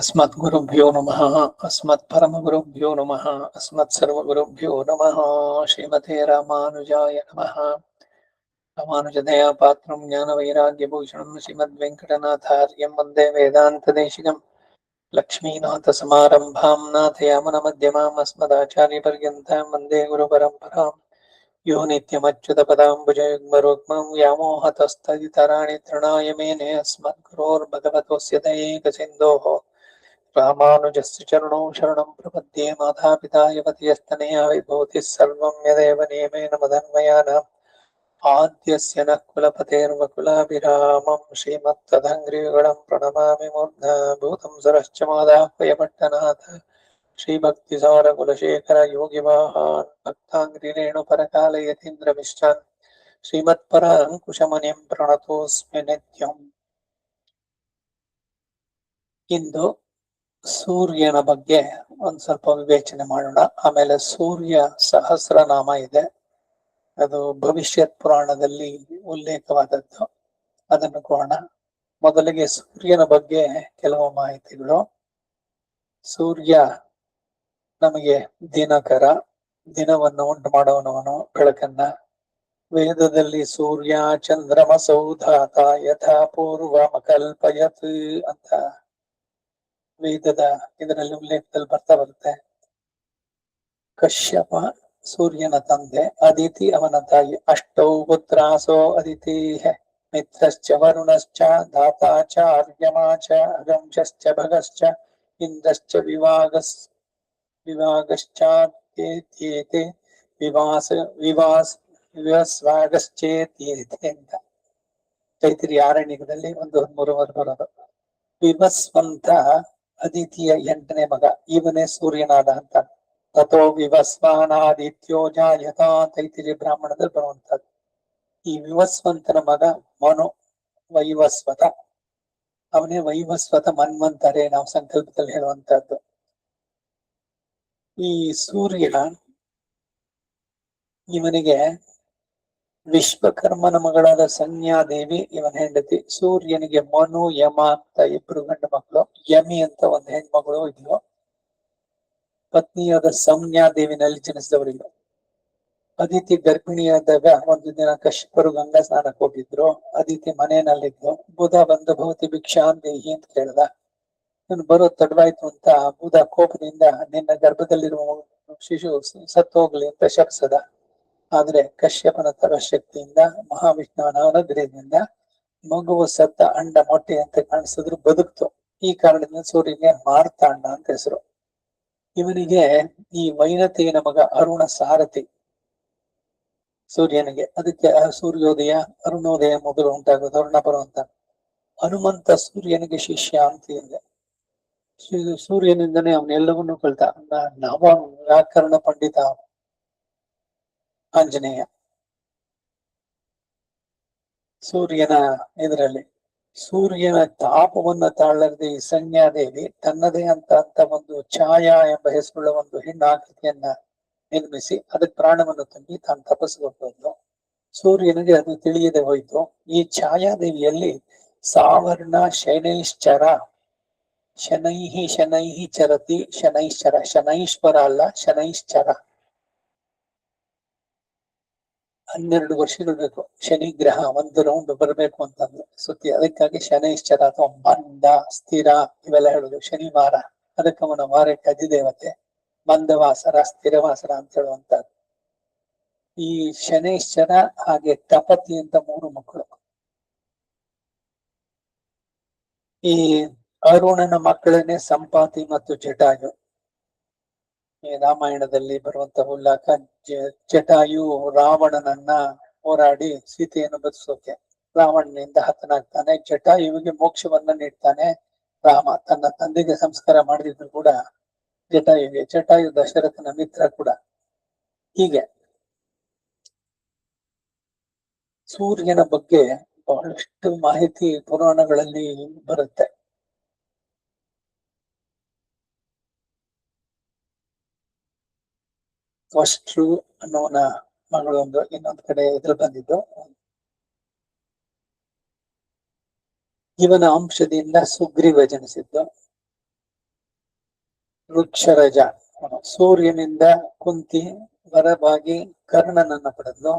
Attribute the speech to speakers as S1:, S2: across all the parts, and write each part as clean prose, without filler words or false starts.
S1: अस्मद्गुरुभ्यो नमः। अस्मत्परमगुरुभ्यो नमः। अस्मत्सर्वगुरुभ्यो नमः। श्रीमते रामानुजाय नमः। रामानुजदया पात्रं ज्ञानवैराग्यभूषणं श्रीमद्वेङ्कटनाथार्यं वन्दे वेदान्तदेशिकं लक्ष्मीनाथसमारम्भां नाथयामनमध्यमाम् अस्मदाचार्यपर्यन्तां वन्दे गुरुपरम्पराम् यो नित्यमच्युतपदाम्बुजयुग्मरुग्मं व्यामोहतस्तदितराणि तृणाय मेने अस्मद्गुरोर्भगवतोऽस्य दयैकसिन्धोः रामानुजस्य चरणौ शरणं प्रपद्ये। मातापिता युवतियस्तनया विभूतिः सर्वं यदेव नियमेन मदन्वयानाम् आद्यस्य नः कुलपतेर्वकुलाभिरामं श्रीमत्तदङ्घ्रियुगलं प्रणमामि मूर्धा भूतं सरश्च मादाह्वयपट्टनाथ श्रीभक्तिसारकुलशेखर योगिवाहान् भक्ताङ्घ्रिरेणुपरकालयतीन्द्रमिश्रान् ಶ್ರೀಮತ್ಪರಾಂಕುಶಮನಿಂ ಪ್ರಣತೋಸ್ಮಿ ನಿತ್ಯಂ. ಇಂದು ಸೂರ್ಯನ ಬಗ್ಗೆ ಒಂದ್ ಸ್ವಲ್ಪ ವಿವೇಚನೆ ಮಾಡೋಣ. ಆಮೇಲೆ ಸೂರ್ಯ ಸಹಸ್ರನಾಮ ಇದೆ, ಅದು ಭವಿಷ್ಯತ್ ಪುರಾಣದಲ್ಲಿ ಉಲ್ಲೇಖವಾದದ್ದು, ಅದನ್ನು ಕೋಣ. ಮೊದಲಿಗೆ ಸೂರ್ಯನ ಬಗ್ಗೆ ಕೆಲವು ಮಾಹಿತಿಗಳು. ಸೂರ್ಯ ನಮಗೆ ದಿನಕರ, ದಿನವನ್ನು ಉಂಟು ಮಾಡುವವನು, ಬೆಳಕನ್ನ. ವೇದದಲ್ಲಿ ಸೂರ್ಯ ಚಂದ್ರಮಸೌ ಧಾತ ಯಥಾ ಪೂರ್ವಮಕಲ್ಪಯತ್ ಅಂತ ವೇದದ ಇದರಲ್ಲಿ ಉಲ್ಲೇಖದಲ್ಲಿ ಬರ್ತಾ ಬರುತ್ತೆ. ಕಶ್ಯಪ ಸೂರ್ಯನ ತಂದೆ, ಅದಿತಿ ಅವನ ತಾಯಿ. ಅಷ್ಟೌ ಪುತ್ರಾಸೋ ಅದಿತಿ ಮಿತ್ರಶ್ಚ ವರುಣಶ್ಚ ಧಾತಾಚ ಅರ್ಯಮಾಚ ಅಗಂಶಶ್ಚ ಭಗಶ್ಚ ಇಂದ್ರಶ್ಚ ವಿವಾಗಶ್ಚಾತ್ಯೇತ್ಯೇತೆ ವಿವಸ್ವಾಗಶ್ಚೇತ್ಯೇತೆ ಅಂತ ಚೈತ್ರಿ ಆರಣ್ಯಕದಲ್ಲಿ 1:13 ಬರೋದು. ವಿವಸ್ವಂತ ಅದಿತಿಯ 8ನೇ ಮಗ, ಇವನೇ ಸೂರ್ಯನಾದ ಅಂತ. ತಥೋ ವಿವಸ್ವಾನಾದಿತ್ಯೋ ಜಾಯತ ತೈತಿರಿ ಬ್ರಾಹ್ಮಣದಲ್ಲಿ ಬರುವಂತದ್ದು. ಈ ವಿವಸ್ವಂತನ ಮಗ ಮನು ವೈವಸ್ವತ, ಅವನೇ ವೈವಸ್ವತ ಮನ್ವಂತರೇ ನಾವು ಸಂಕಲ್ಪದಲ್ಲಿ ಹೇಳುವಂತದ್ದು. ಈ ಸೂರ್ಯ ಇವನಿಗೆ ವಿಶ್ವಕರ್ಮನ ಮಗಳಾದ ಸಂಜ್ಞಾದೇವಿ ಇವನ ಹೆಂಡತಿ. ಸೂರ್ಯನಿಗೆ ಮನು ಯಮ ಅಂತ 2 ಗಂಡು ಮಕ್ಕಳು, ಯಮಿ ಅಂತ ಒಂದು ಹೆಣ್ಮಗಳು ಇದ್ಲು. ಪತ್ನಿಯಾದ ಸಂಜ್ಞಾದೇವಿನಲ್ಲಿ ಜನಿಸಿದವರಿಲ್ಲ. ಅದಿತಿ ಗರ್ಭಿಣಿಯಾದಾಗ ಒಂದು ದಿನ ಕಶ್ಯಪರು ಗಂಗಾ ಸ್ನಾನಕ್ಕೆ ಹೋಗಿದ್ರು. ಅದಿತಿ ಮನೆಯಲ್ಲಿದ್ದು ಬುಧ ಬಂದು ಭವತಿ ಭಿಕ್ಷಾಂದೇಹಿ ಅಂತ ಕೇಳ್ದ. ಇವನು ಬರೋದ್ ತಡವಾಯ್ತು ಅಂತ ಬುಧ ಕೋಪದಿಂದ ನಿನ್ನ ಗರ್ಭದಲ್ಲಿರುವ ಶಿಶು ಸತ್ತು ಹೋಗ್ಲಿ ಅಂತ ಶಪಿಸದ. ಆದ್ರೆ ಕಶ್ಯಪನ ತಪಶಕ್ತಿಯಿಂದ ಮಹಾವಿಷ್ಣುವನ ಅನುಗ್ರಹದಿಂದ ಮಗುವು ಸತ್ತ ಅಂಡ ಮೊಟ್ಟೆ ಅಂತ ಕಾಣಿಸಿದ್ರು ಬದುಕ್ತು. ಈ ಕಾರಣದಿಂದ ಸೂರ್ಯನಿಗೆ ಮಾರ್ತಾಂಡ ಅಂತ ಹೆಸರು. ಇವನಿಗೆ ಈ ವೈನತೆಯನ ಮಗ ಅರುಣ ಸಾರಥಿ ಸೂರ್ಯನಿಗೆ. ಅದಕ್ಕೆ ಸೂರ್ಯೋದಯ ಅರುಣೋದಯ ಮೊದಲು ಉಂಟಾಗೋದು ಅರುಣ ಬರುವಂತ. ಹನುಮಂತ ಸೂರ್ಯನಿಗೆ ಶಿಷ್ಯ ಅಂತ ಇದೆ. ಸೂರ್ಯನಿಂದನೇ ಅವನೆಲ್ಲವನ್ನೂ ಕಳ್ತ. ನವ ವ್ಯಾಕರಣ ಪಂಡಿತ ಆಂಜನೇಯ. ಸೂರ್ಯನ ಇದರಲ್ಲಿ ಸೂರ್ಯನ ತಾಪವನ್ನ ತಾಳದೆ ಈ ಸಂಜ್ಞಾದೇವಿ ತನ್ನದೇ ಅಂತ ಒಂದು ಛಾಯಾ ಎಂಬ ಹೆಸರುಳ್ಳ ಒಂದು ಹೆಣ್ಣು ಆಕೃತಿಯನ್ನ ನಿರ್ಮಿಸಿ ಅದಕ್ಕೆ ಪ್ರಾಣವನ್ನು ತುಂಬಿ ತಾನು ತಪಸ್ಸು. ಸೂರ್ಯನಿಗೆ ಅದು ತಿಳಿಯದೆ ಹೋಯ್ತು. ಈ ಛಾಯಾದೇವಿಯಲ್ಲಿ ಸಾವರ್ಣ ಶನೈಶ್ಚರ, ಶನೈಹಿ ಚರತಿ, ಶನೈಶ್ಚರ, ಶನೈಶ್ವರ ಅಲ್ಲ ಶನೈಶ್ಚರ. 12 ವರ್ಷಗಳು ಬೇಕು ಶನಿ ಗ್ರಹ ಒಂದು ರೌಂಡ್ ಬರಬೇಕು ಅಂತಂದ್ರೆ ಸುತ್ತಿ. ಅದಕ್ಕಾಗಿ ಶನೈಶ್ಚರ ಅಥವಾ ಮಂದ ಸ್ಥಿರ ಇವೆಲ್ಲ ಹೇಳುದು. ಶನಿವಾರ ಅದಕ್ಕೆ ಅವನ ವಾರಕ್ಕೆ ಅಧಿದೇವತೆ. ಮಂದವಾಸರ, ಸ್ಥಿರವಾಸರ ಅಂತ ಹೇಳುವಂತದ್ದು. ಈ ಶನೈಶ್ಚರ ಹಾಗೆ ತಪತಿ ಅಂತ 3 ಮಕ್ಕಳು. ಈ ಅರುಣನ ಮಕ್ಕಳನ್ನೇ ಸಂಪಾತಿ ಮತ್ತು ಜಟಾಯು. ಈ ರಾಮಾಯಣದಲ್ಲಿ ಬರುವಂತ ಉಲ್ಲೇಖ, ಜಟಾಯು ರಾವಣನನ್ನ ಹೋರಾಡಿ ಸೀತೆಯನ್ನು ಬದುಸೋಕೆ ರಾವಣನಿಂದ ಹತನಾಗ್ತಾನೆ. ಜಟಾಯುವಿಗೆ ಮೋಕ್ಷವನ್ನ ನೀಡ್ತಾನೆ ರಾಮ. ತನ್ನ ತಂದೆಗೆ ಸಂಸ್ಕಾರ ಮಾಡಿದ್ರು ಕೂಡ ಜಟಾಯುವಿಗೆ. ಜಟಾಯು ದಶರಥನ ಮಿತ್ರ ಕೂಡ. ಹೀಗೆ ಸೂರ್ಯನ ಬಗ್ಗೆ ಬಹಳಷ್ಟು ಮಾಹಿತಿ ಪುರಾಣಗಳಲ್ಲಿ ಬರುತ್ತೆ. ತ್ವಷ್ಟೃ ಅನ್ನೋನ ಮಗಳೊಂದು ಇನ್ನೊಂದು ಕಡೆ ಎದುರು ಬಂದಿದ್ದು. ಇವನ ಅಂಶದಿಂದ ಸುಗ್ರೀವ ಜನಿಸಿದ್ದು. ವೃಕ್ಷರಜ. ಸೂರ್ಯನಿಂದ ಕುಂತಿ ವರವಾಗಿ ಕರ್ಣನನ್ನ ಪಡೆದ್ಲು.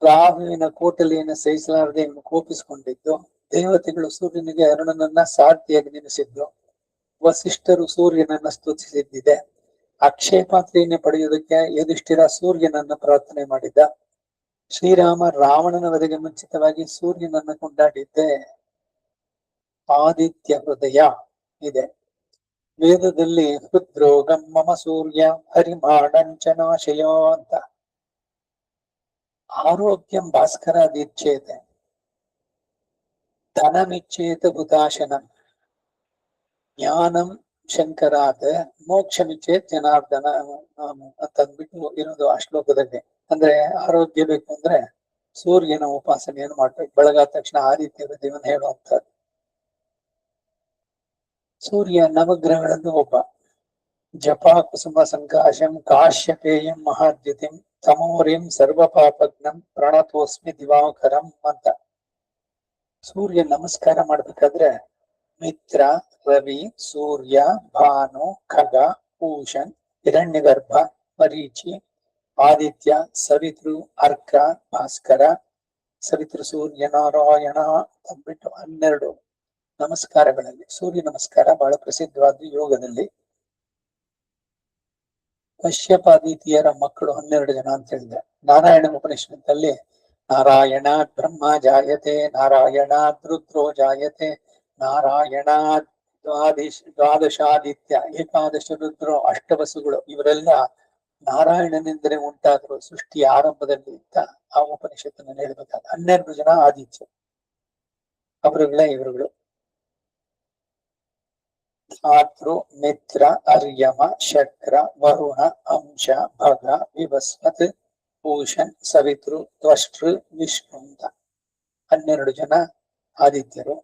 S1: ರಾಹುವಿನ ಕೋಟಲಿಯನ್ನು ಸಹಿಸಲಾರದೆ ಕೋಪಿಸಿಕೊಂಡಿದ್ದು. ದೇವತೆಗಳು ಸೂರ್ಯನಿಗೆ ಅರುಣನನ್ನ ಸಾರಥಿಯಾಗಿ ನೆನೆಸಿದ್ದು. ವಸಿಷ್ಠರು ಸೂರ್ಯನನ್ನ ಸ್ತುತಿಸಿದ್ದಿದೆ. ಅಕ್ಷಯ ಪಾತ್ರೆಯನ್ನೇ ಪಡೆಯುವುದಕ್ಕೆ ಯುಧಿಷ್ಠಿರ ಸೂರ್ಯನನ್ನ ಪ್ರಾರ್ಥನೆ ಮಾಡಿದ್ದ. ಶ್ರೀರಾಮ ರಾವಣನ ವಧೆಗೆ ಮುಂಚಿತವಾಗಿ ಸೂರ್ಯನನ್ನ ಕೊಂಡಾಡಿದ್ದೆ ಆದಿತ್ಯ ಹೃದಯ ಇದೆ. ವೇದದಲ್ಲಿ ಹೃದ್ರೋಗಂ ಮಮ ಸೂರ್ಯ ಹರಿಮಾಡಂಚನಾಶಯ ಅಂತ. ಆರೋಗ್ಯಂ ಭಾಸ್ಕರಾದಿಚ್ಛೇತೆ ಧನಮಿಚ್ಛೇತ ಭೂತಾಶನಂ ಜ್ಞಾನಂ ಶಂಕರಾತ್ ಮೋಕ್ಷಮಿಚ್ಛೇತ್ ಜನಾರ್ದನ ಅಂತಂದ್ಬಿಟ್ಟು ಇರೋದು ಆ ಶ್ಲೋಕದಲ್ಲಿ. ಅಂದ್ರೆ ಆರೋಗ್ಯ ಬೇಕು ಅಂದ್ರೆ ಸೂರ್ಯನ ಉಪಾಸನೆಯನ್ನು ಮಾಡ್ಬೇಕು. ಬೆಳಗಾದ ತಕ್ಷಣ ಆದಿತ್ಯ ಹೃದಯವನ್ನು ಹೇಳುವಂತದ್ದು. ಸೂರ್ಯ ನವಗ್ರಹಗಳನ್ನು ಒಬ್ಬ. ಜಪ ಕುಸುಮ ಸಂಕಾಶಂ ಕಾಶ್ಯಪೇಯಂ ಮಹಾದ್ಯುತಿಂ ತಮೋರಿಂ ಸರ್ವಪಾಪಗ್ನಂ ಪ್ರಣತೋಸ್ಮಿ ದಿವಾಕರಂ ಅಂತ. ಸೂರ್ಯ ನಮಸ್ಕಾರ ಮಾಡ್ಬೇಕಾದ್ರೆ ಮಿತ್ರ, ರವಿ, ಸೂರ್ಯ, ಭಾನು, ಖಗ, ಭೂಷಣ್, ಹಿರಣ್ಯಗರ್ಭ, ಮರೀಚಿ, ಆದಿತ್ಯ, ಸವಿತೃ, ಅರ್ಕ, ಭಾಸ್ಕರ, ಸವಿತೃ, ಸೂರ್ಯ, ನಾರಾಯಣ ಅಂದ್ಬಿಟ್ಟು 12 ನಮಸ್ಕಾರಗಳಲ್ಲಿ ಸೂರ್ಯ ನಮಸ್ಕಾರ ಬಹಳ ಪ್ರಸಿದ್ಧವಾದ ಯೋಗದಲ್ಲಿ. ಕಶ್ಯಪಾದಿತಿಯರ ಮಕ್ಕಳು 12 ಜನ ಅಂತ ಹೇಳಿದೆ. ನಾರಾಯಣ ಉಪನಿಷತ್ತಲ್ಲಿ ನಾರಾಯಣ ಬ್ರಹ್ಮ ಜಾಯತೆ, ನಾರಾಯಣ ರುದ್ರೋ ಜಾಯತೆ, ನಾರಾಯಣ ದ್ವಾದಶಾದಿತ್ಯ, ಏಕಾದಶ ರುದ್ರೋ, ಅಷ್ಟವಸುಗಳು ಇವರೆಲ್ಲ ನಾರಾಯಣನೆಂದರೆ ಉಂಟಾದ್ರು ಸೃಷ್ಟಿಯ ಆರಂಭದಲ್ಲಿ ಅಂತ ಆ ಉಪನಿಷತ್ತನ್ನು ಹೇಳ್ಬೇಕಾದ. 12 ಜನ ಆದಿತ್ಯ ಅವರುಗಳೇ ಇವರುಗಳು. ಧಾತೃ, ಮಿತ್ರ, ಅರ್ಯಮ, ಶಕ್ರ, ವರುಣ, ಅಂಶ, ಭಗ, ವಿವಸ್ವತ್, ಭೂಷಣ್, ಸವಿತೃ, ತ್ವಷ್ಟೃ, ವಿಷ್ಣು ಅಂತ 12 ಜನ ಆದಿತ್ಯರು.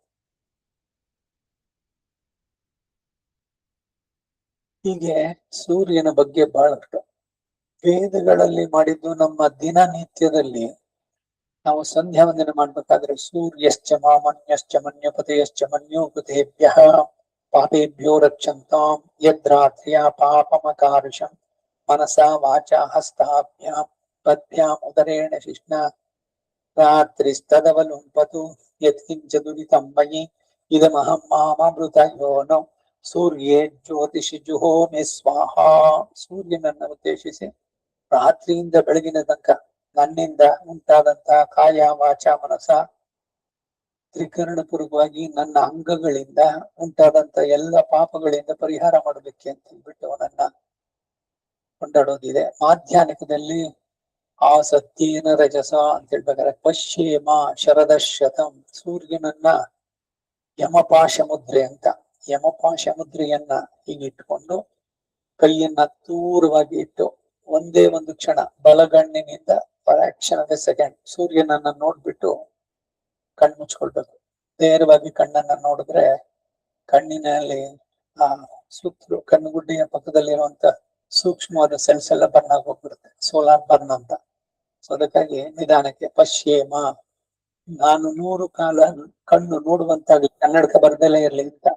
S1: ಹೀಗೆ ಸೂರ್ಯನ ಬಗ್ಗೆ ಬಹಳಷ್ಟು ವೇದಗಳಲ್ಲಿ ಮಾಡಿದ್ದು. ನಮ್ಮ ದಿನನಿತ್ಯದಲ್ಲಿ ನಾವು ಸಂಧ್ಯಾ ವಂದನೆ ಮಾಡ್ಬೇಕಾದ್ರೆ ಸೂರ್ಯಶ್ಚ ಮಾಮನ್ಯಶ್ಚ ಮನ್ಯಪತೆಯಶ್ಚ ಮನ್ಯೋಪತೇಭ್ಯ ಪಾಪೇಭ್ಯೋ ರಕ್ಷಂತಾಂ ಯದ್ರಾತ್ರ್ಯ ಪಾಪಮಕಾರುಷಂ ಮನಸಾ ವಾಚಾ ಹಸ್ತಾಭ್ಯಾಂ ಪದ್ಭ್ಯಾಂ ಉದರೇಣ ಶಿಷ್ಣ ರಾತ್ರಿಸ್ತದವಲುಂಪತು ಯತ್ಕಿಂಚ ದುರಿತಂ ಮಯಿ ಇದಮಹಂ ಮಾಮೃತ ಯೋನೋ ಸೂರ್ಯೇ ಜ್ಯೋತಿಷಿ ಜುಹೋಮಿ ಸ್ವಾಹ. ಸೂರ್ಯನನ್ನ ಉದ್ದೇಶಿಸಿ ರಾತ್ರಿಯಿಂದ ಬೆಳಗಿನ ತನಕ ನನ್ನಿಂದ ಉಂಟಾದಂತ ಕಾಯ ವಾಚ ಮನಸ ತ್ರಿಕರಣ ಪೂರ್ವಕವಾಗಿ ನನ್ನ ಅಂಗಗಳಿಂದ ಉಂಟಾದಂತ ಎಲ್ಲ ಪಾಪಗಳಿಂದ ಪರಿಹಾರ ಮಾಡಬೇಕೆ ಅಂತ ಹೇಳ್ಬಿಟ್ಟು ಅವನನ್ನ ಕೊಂಡಾಡೋದಿದೆ. ಮಾಧ್ಯಾಹ್ನಿಕದಲ್ಲಿ ಆ ಸತ್ಯೇನ ರಜಸ ಅಂತ ಹೇಳ್ಬೇಕಾದ್ರೆ ಪಶ್ಯೇಮ ಶರದ ಶತಂ. ಸೂರ್ಯನನ್ನ ಯಮಪಾಶ ಮುದ್ರೆ ಅಂತ. ಯಮಪಾಶ ಮುದ್ರೆಯನ್ನ ಹೀಗಿಟ್ಕೊಂಡು ಕೈಯನ್ನ ದೂರವಾಗಿ ಇಟ್ಟು ಒಂದೇ ಒಂದು ಕ್ಷಣ ಬಲಗಣ್ಣಿನಿಂದ ಫ್ರಾಕ್ಷನ್ ಆಫ್ ಎ ಸೆಕೆಂಡ್ ಸೂರ್ಯನನ್ನ ನೋಡ್ಬಿಟ್ಟು ಕಣ್ಣು ಮುಚ್ಕೊಳ್ಬೇಕು. ನೇರವಾಗಿ ಕಣ್ಣನ್ನ ನೋಡಿದ್ರೆ ಕಣ್ಣಿನಲ್ಲಿ ಆ ಸುತ್ತಲೂ ಕಣ್ಣುಗುಡ್ಡೆಯ ಪಕ್ಕದಲ್ಲಿರುವಂತ ಸೂಕ್ಷ್ಮವಾದ ಸೆಲ್ಸ್ ಎಲ್ಲ ಬರ್ನ್ ಆಗಿ ಹೋಗ್ಬಿಡುತ್ತೆ, ಸೋಲಾರ್ ಬರ್ನ್ ಅಂತ. ಸೊ ಅದಕ್ಕಾಗಿ ನಿಧಾನಕ್ಕೆ ಪಶ್ಯೇಮ, ನಾನು 100 ಕಾಲ ಕಣ್ಣು ನೋಡುವಂತಾಗಿ ಕನ್ನಡಕ ಬರ್ದಲೇ ಇರ್ಲಿ ಅಂತ.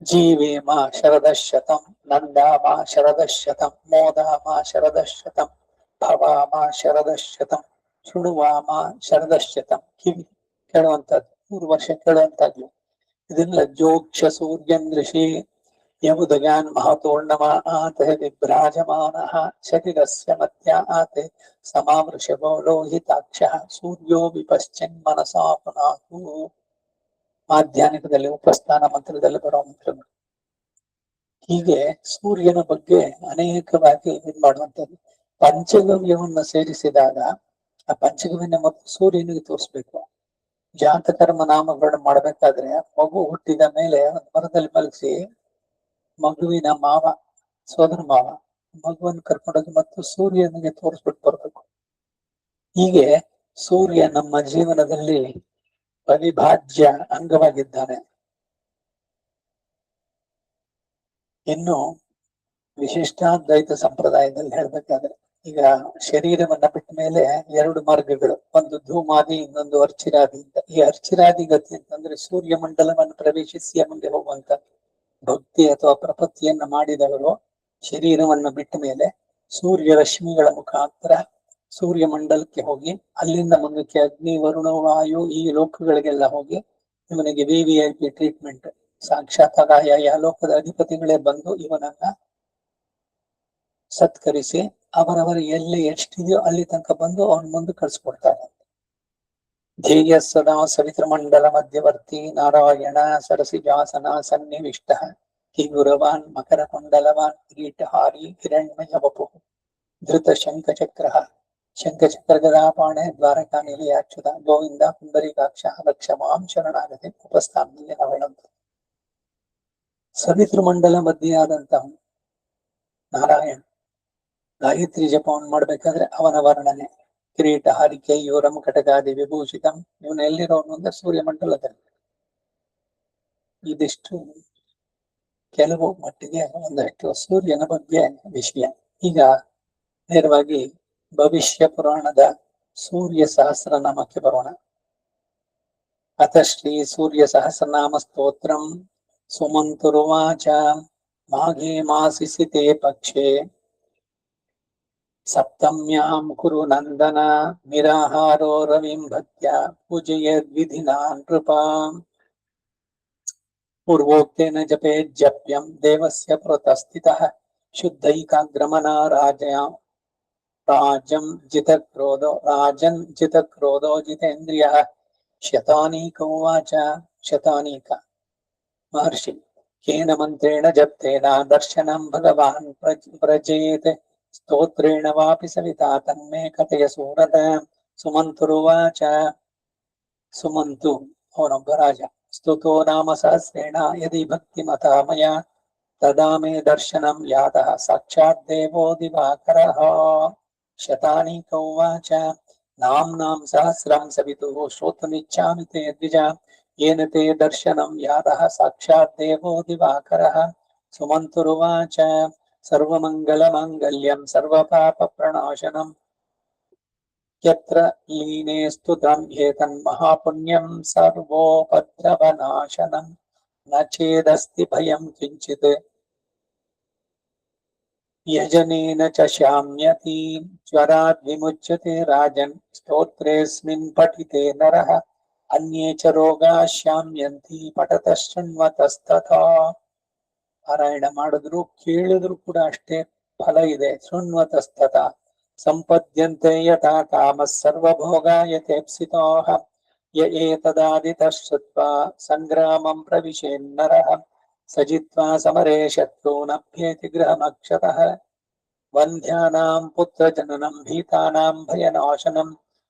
S1: ಜೀವೇಮ ಶರದಶತಂ, ನಂದಾಮ ಶರದಶತಂ, ಮೋದಾಮ ಶರದಶತಂ, ಭವಾಮ ಶರದಶತಂ, ಶೃಣುವಾಮ ಶರದಶತಂ. ಕಿವಿ ಕೇಳುವಂತದ್ದು, 100 ವರ್ಷ ಕೇಳುವಂತಾಗ್ಲಿ. ಇದೆಲ್ಲ ಜೋಕ್ಷ ಸೂರ್ಯನ್ ಋಷಿ ಯಮುದಯಾನ್ ಮಹತೋರ್ಣಮ ಆತೆ ವಿಭ್ರಾಜಮಾನಃ ಶರೀರಸ್ಯ ಮಧ್ಯ ಆತೆ ಸಮಾವೃಷಭೋ ಲೋಹಿತಾಕ್ಷಃ ಸೂರ್ಯೋ ವಿಪಶ್ಚಿನ್ ಮನಸಾ ಪುನಾತು. ಮಾಧ್ಯಾಹ್ನಿಕದಲ್ಲಿ ಉಪಸ್ಥಾನ ಮಂತ್ರದಲ್ಲಿ ಬರೋ ಮಂತ್ರಗಳು. ಹೀಗೆ ಸೂರ್ಯನ ಬಗ್ಗೆ ಅನೇಕವಾಗಿ ಇದು ಮಾಡುವಂಥದ್ದು. ಪಂಚಗವ್ಯವನ್ನ ಸೇರಿಸಿದಾಗ ಆ ಪಂಚಗವ್ಯನ ಮತ್ತು ಸೂರ್ಯನಿಗೆ ತೋರಿಸ್ಬೇಕು. ಜಾತಕರ್ಮ ನಾಮಗಳನ್ನು ಮಾಡ್ಬೇಕಾದ್ರೆ ಮಗು ಹುಟ್ಟಿದ ಮೇಲೆ ಒಂದು ಮರದಲ್ಲಿ ಮಲಗಿಸಿ ಮಗುವಿನ ಮಾವ, ಸೋದರ ಮಾವ ಮಗುವನ್ನು ಕರ್ಕೊಂಡೋಗಿ ಮತ್ತು ಸೂರ್ಯನಿಗೆ ತೋರಿಸ್ಬಿಟ್ಟು ಬರ್ಬೇಕು. ಹೀಗೆ ಸೂರ್ಯ ನಮ್ಮ ಜೀವನದಲ್ಲಿ ಅವಿಭಾಜ್ಯ ಅಂಗವಾಗಿದ್ದಾನೆ. ಇನ್ನು ವಿಶಿಷ್ಟಾದ್ವೈತ ಸಂಪ್ರದಾಯದಲ್ಲಿ ಹೇಳ್ಬೇಕಾದ್ರೆ ಈಗ ಶರೀರವನ್ನ ಬಿಟ್ಟ ಮೇಲೆ 2 ಮಾರ್ಗಗಳು, ಒಂದು ಧೂಮಾದಿ, ಇನ್ನೊಂದು ಅರ್ಚಿರಾದಿ ಅಂತ. ಈ ಅರ್ಚಿರಾದಿ ಗತಿ ಅಂತಂದ್ರೆ ಸೂರ್ಯ ಮಂಡಲವನ್ನು ಪ್ರವೇಶಿಸಿ ಮುಂದೆ ಹೋಗುವಂತ. ಭಕ್ತಿ ಅಥವಾ ಪ್ರಪತ್ತಿಯನ್ನ ಮಾಡಿದವರು ಶರೀರವನ್ನು ಬಿಟ್ಟ ಮೇಲೆ ಸೂರ್ಯ ರಶ್ಮಿಗಳ ಮುಖಾಂತರ ಸೂರ್ಯ ಮಂಡಲಕ್ಕೆ ಹೋಗಿ ಅಲ್ಲಿಂದ ಮುಂದಕ್ಕೆ ಅಗ್ನಿ ವರುಣ ವಾಯು ಈ ಲೋಕಗಳಿಗೆಲ್ಲ ಹೋಗಿ ಇವನಿಗೆ VVIP ಟ್ರೀಟ್ಮೆಂಟ್. ಸಾಕ್ಷಾತ್ ಯಾವ ಲೋಕದ ಅಧಿಪತಿಗಳೇ ಬಂದು ಇವನನ್ನ ಸತ್ಕರಿಸಿ ಅವರವರ ಎಲ್ಲಿ ಎಷ್ಟಿದೆಯೋ ಅಲ್ಲಿ ತನಕ ಬಂದು ಅವನ ಮುಂದೆ ಕಳ್ಸಿಕೊಡ್ತಾರೆ. ಧ್ಯೇಯ ಸದಾ ಸವಿತೃ ಮಂಡಲ ಮಧ್ಯವರ್ತಿ ನಾರಾಯಣ ಸರಸಿಜಾಸನ ಸನ್ನಿವಿಷ್ಟ ಕಿಗುರವಾನ್ ಮಕರ ಕುಂಡಲವಾನ್ ಕಿರೀಟಹಾರಿ ಹಿರಣ್ಮಯ ವಪು ಧೃತ ಶಂಖಚಕ್ರ ಶಂಖಚಕ್ರ ಗದಾಪಾಣೆ ದ್ವಾರಕಾ ನಿಲಯಾಚ್ಯುತ ಗೋವಿಂದ ಪುಂಡರೀಕಾಕ್ಷ ರಕ್ಷ ಮಾಂ ಶರಣಾಗತಿ ಉಪಸ್ಥಾನದಲ್ಲಿ ನಾವೇಳಂತ. ಸವಿತೃ ಮಂಡಲ ಮಧ್ಯೆಯಾದಂತಹ ನಾರಾಯಣ ಗಾಯತ್ರಿ ಜಪವನ್ನು ಮಾಡ್ಬೇಕಾದ್ರೆ ಅವನ ವರ್ಣನೆ. ಕಿರೀಟ ಹಾರಿಕೆ ಯೂರಂ ಕಟಕಾದಿ ವಿಭೂಷಿತಂ, ಇವನು ಎಲ್ಲಿರೋನು ಅಂದ್ರೆ ಸೂರ್ಯಮಂಡಲದಲ್ಲಿ. ಇದಿಷ್ಟು ಕೆಲವು ಮಟ್ಟಿಗೆ ಒಂದಷ್ಟು ಸೂರ್ಯನ ಬಗ್ಗೆ ವಿಷಯ. ಈಗ ನೇರವಾಗಿ ಭವಿಷ್ಯ ಪುರಾಣದ ಸೂರ್ಯ ಸಹಸ್ರನಾಮಕ್ಕೆ ಬರೋಣ. ಅಥ ಶ್ರೀ ಸೂರ್ಯ ಸಹಸ್ರನಾಮ ಸ್ತೋತ್ರಂ. ಸುಮಂತುರುವಾಚ ಮಾಘೇ ಮಾಸಿಸಿತೆ ಪಕ್ಷೆ ಸಪ್ತಮ್ಯಾಂ ಕುರು ನಂದನ ನಿರಾಹಾರೋ ರವಿಂ ಭಕ್ತ್ಯ ಪೂಜಯದ್ವಿಧಿನಾ ನೃಪಾ. ಪೂರ್ವೋಕ್ತೇನ ಜಪೇಜ್ಜಪ್ಯಂ ದೇವಸ್ಯ ಪುರತಸ್ಥಿತಃ ಶುದ್ಧೈಕಾಗ್ರಮನಾ ರಾಜನ್ ಜಿತಕ್ರೋಧೋ ಜಿತೇಂದ್ರಿಯಃ. ಶತಾನೀಕ ಉವಾಚ. ಶತಾನೀಕ ಮಹರ್ಷಿ ಕೇನ ಮಂತ್ರೇಣ ಜಪ್ತೇನ ದರ್ಶನಂ ಭಗವಾನ್ ಪ್ರಜೇತ್ ಸ್ತೋತ್ರೇಣ ವಾಪಿ ಸವಿತಾ ತನ್ಮೇ ಕಥೆಯ ಸೂರದ. ಸುಮಂತುರುವಾಚ. ಸುಮಂತು ಅವನೊಬ್ಬ ರಾಜ. ಸ್ತುತೋ ನಾಮ ಸಹಸ್ರೇಣ ಯದಿ ಭಕ್ತಿ ಮತಾ ಮಯ ತದಾ ಮೇ ದರ್ಶನಂ ಯಾತಃ ಸಾಕ್ಷಾತ್ ದೇವೋ ದಿವಾಕರಃ. ಶತಾನೀಕ ಉವಾಚ. ನಾಮ್ನಾಂ ಸಹಸ್ರಂ ಸವಿತುಃ ಶ್ರೋತುಮಿಚ್ಛಾಮಿ ತೇ ದ್ವಿಜ ಯೇನ ತೇ ದರ್ಶನಂ ಯಾತಃ ಸಾಕ್ಷಾತ್ ದೇವೋ ದಿವಾಕರಃ. ಸುಮಂತುರುವಾಚ. ಸರ್ವಮಂಗಲ ಮಾಂಗಲ್ಯಂ ಸರ್ವಪಾಪ ಪ್ರಣಾಶನಂ ಯತ್ರ ಲೀನೇ ಸ್ತುತಂ ಏತನ್ಮಹಾಪುಣ್ಯಂ ಸರ್ವೋಪದ್ರವನಾಶನಂ ನ ಚೇದಸ್ತಿ ಭಯಂ ಕಿಂಚಿತ್ ಯಜನೇನ ಚ ಶಾಮ್ಯತಿ. ಜ್ವರಾದ್ ವಿಮುಚ್ಯತೆ ರಾಜನ್ ಸ್ತೋತ್ರೇಸ್ಮಿನ್ ಪಠಿತೆ ನರಃ ಅನ್ಯೇ ಚ ರೋಗಾ ಶಾಮ್ಯಂತಿ ಪಠತಃ ಶೃಣ್ವತಸ್ತಥಾ. ಪಾರಾಯಣ ಮಾಡಿದ್ರು ಕೇಳಿದ್ರು ಕೂಡ ಅಷ್ಟೇ ಫಲ ಇದೆ. ಶೃಣ್ವತಸ್ತಥಾ ಸಂಪದ್ಯಂತೆ ಯಥಾ ಕಾಮಃ ಸರ್ವಭೋಗಾಯತೇಪ್ಸಿತೋಃ ಯ ಏತದಾದಿತಃ ಶ್ರುತ್ವಾ ಸಂಗ್ರಾಮಂ ಪ್ರವಿಶೇನ್ನರಃ ಸಜಿತ್ವಾ ಸಮರೇ ಶತ್ರೂನಭ್ಯೇತಿ ಗೃಹಮಕ್ಷತಃ. ವಂದ್ಯಾನಾಂ ಪುತ್ರಜನನಂ ಭೀತಾನಾಂ ಭಯನಾಶನಂ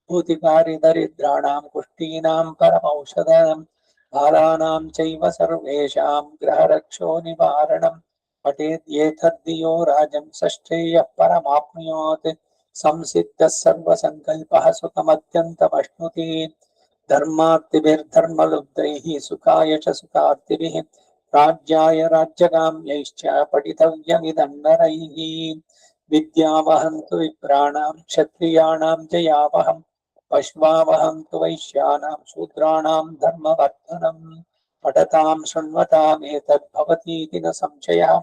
S1: ಭೂತಿಕಾರಿ ದರಿದ್ರಾಣಾಂ ಕುಷ್ಟೀನಾಂ ಪರಮೌಷಧಂ ಬಾಲಾನಾಂ ಚೈವ ಸರ್ವೇಷಾಂ ಗ್ರಹರಕ್ಷೋ ನಿವಾರಣಂ ಪಠೇದ್ಯೇತದ್ದಿಯೋ ರಾಜಂ ಷಷ್ಠೇಯಃ ಪರಮಾಪ್ನುಯಾತ್. ಸಂಸಿದ್ಧಃ ಸರ್ವಸಂಕಲ್ಪಃ ಸುಖಮತ್ಯಂತಮಶ್ನುತಿ ಧರ್ಮಾರ್ತಿಭಿರ್ಧರ್ಮಲುಬ್ಧೈಃ ಸುಖಾಯ ಚ ಸುಖಾರ್ತಿಭಿಃ ರಾಜ್ಯಾಯ ರಾಜ್ಯಗಾಮ್ಯೈಶ್ಚ ಪಠಿತವ್ಯಮಿದಂ ನರೈಃ. ವಿದ್ಯಾವಹಂತು ವಿಪ್ರಾಣಾಂ ಕ್ಷತ್ರಿಯಾಣಾಂ ಜಯಾವಹಂ ಪಶ್ವಾವಹಂತು ವೈಶ್ಯಾನಾಂ ಶೂದ್ರಾಣಾಂ ಧರ್ಮವರ್ಧನಂ. ಪಠತಾಂ ಶೃಣ್ವತಾಮೇತದ್ಭವತೀತಿ ನ ಸಂಶಯಃ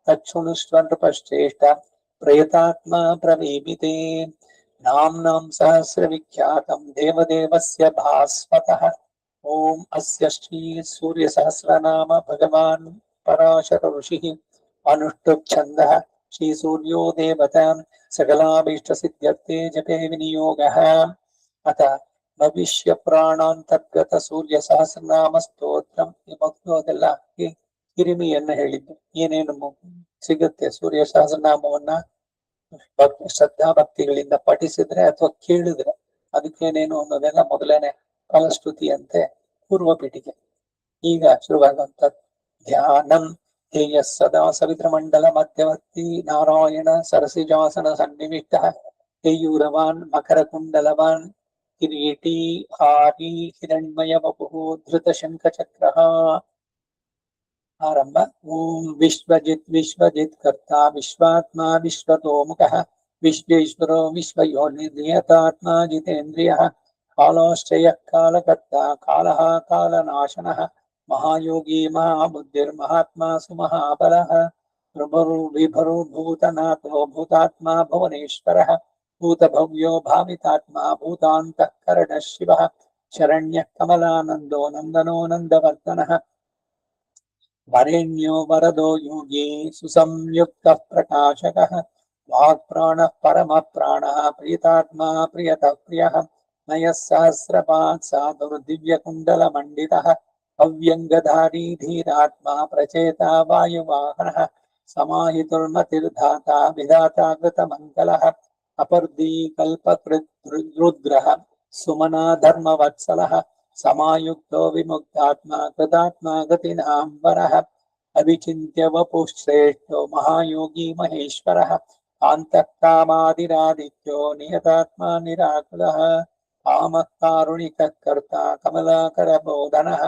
S1: ತಚ್ಛೃಣುಷ್ವ ನೃಪಶ್ರೇಷ್ಠ ಪ್ರಯತಾತ್ಮ ಪ್ರವೇಮಿತೆ. ನಾಮ್ನಾಂ ಸಹಸ್ರ ವಿಖ್ಯಾತಂ ದೇವದೇವಸ್ಯ ಭಾಸ್ವತಃ. ಓಂ ಅಸ್ಯ ಶ್ರೀ ಸೂರ್ಯ ಸಹಸ್ರನಾಮ ಭಗವಾನ್ ಪರಾಶರ ಋಷಿಃ ಅನುಷ್ಠುಪ್ ಛಂದಃ ಶ್ರೀ ಸೂರ್ಯೋ ದೇವತಾ ಸಕಲಾಭೀಷ್ಟ ಸಿದ್ಧ್ಯರ್ಥೇ ಜಪೇ ವಿನಿಯೋಗಃ. ಅಥ ಭವಿಷ್ಯ ಪುರಾಣಾಂತರ್ಗತ ಸೂರ್ಯ ಸಹಸ್ರನಾಮ ಸ್ತೋತ್ರಂ. ಈ ಮೊದಲು ಅದೆಲ್ಲ ಹಿರಿಮೆಯನ್ನ ಹೇಳಿದ್ದು. ಏನೇನು ಸಿಗುತ್ತೆ ಸೂರ್ಯ ಸಹಸ್ರನಾಮವನ್ನ ಶ್ರದ್ಧಾ ಭಕ್ತಿಗಳಿಂದ ಪಠಿಸಿದ್ರೆ ಅಥವಾ ಕೇಳಿದ್ರೆ ಅದಕ್ಕೇನೇನು ಅನ್ನೋದೆಲ್ಲ ಮೊದಲೇನೆ ಫಲಶ್ರುತಿ ಅಂತೆ ಪೂರ್ವ ಪೀಠಿಕೆ. ಈಗ ಶುರುವಾಗುವಂಥದ್ದು ಧ್ಯಾನಂ. ಧ್ಯೇಯ ಸದಾ ಸವಿತೃ ಮಂಡಲ ಮಧ್ಯವರ್ತಿ ನಾರಾಯಣ ಸರಸಿಜಾಸನ ಸನ್ನಿವಿಷ್ಟ ಕೇಯೂರವಾನ್ ಮಕರ ಕುಂಡಲವಾನ್ ಕಿರೀಟಿ ಹಾರಿ ಹಿರಣ್ಮಯ ವಪುಃ ಧೃತ ಶಂಖಚಕ್ರ. ಆರಂಭ. ಓಂ ವಿಶ್ವಜಿತ್ ವಿಶ್ವಜಿತ್ ಕರ್ತ ವಿಶ್ವಾತ್ಮ ವಿಶ್ವತೋಮುಖಃ ವಿಶ್ವೇಶ್ವರೋ ವಿಶ್ವಯೋನಿರ್ನಿಯತಾತ್ಮ ಜಿತೇಂದ್ರಿಯಃ ಕಾಲೋಶ್ಚಯ ಕಾಲಕರ್ತ ಕಾಲಃ ಕಾಲನಾಶನಃ महायोगी महाबुद्धिर्महात्मा सुमहाबलः प्रभुर्विभुर् भूतनाथो भूतात्मा भुवनेश्वरः भूतभव्यो भावितात्मा भूतान्तःकरणः शिवः शरण्यः कमलानन्दो नन्दनो नन्दवर्धनः वरेण्यो वरदो योगी सुसंयुक्तः प्रकाशकः वाक्प्राणः परमः प्राणः प्रियतात्मा प्रियतः प्रियः नयः सहस्रपात् साधुर्दिव्यकुण्डलमण्डितः अव्यङ्गधारी धीरात्मा प्रचेता वायुवाहनः समाहितुर्मतिर्धाता विधाता कृतमङ्गलः अपर्दी कल्पकृत् रुद्रः सुमना धर्मवत्सलः समायुक्तो विमुक्तात्मा कृतात्मा गतिनां वरः अविचिन्त्य वपुश्रेष्ठो महायोगी महेश्वरः कान्तः कामादिरादित्यो नियतात्मा निराकुलः कामः कारुणिकः कर्ता कमलाकरबोधनः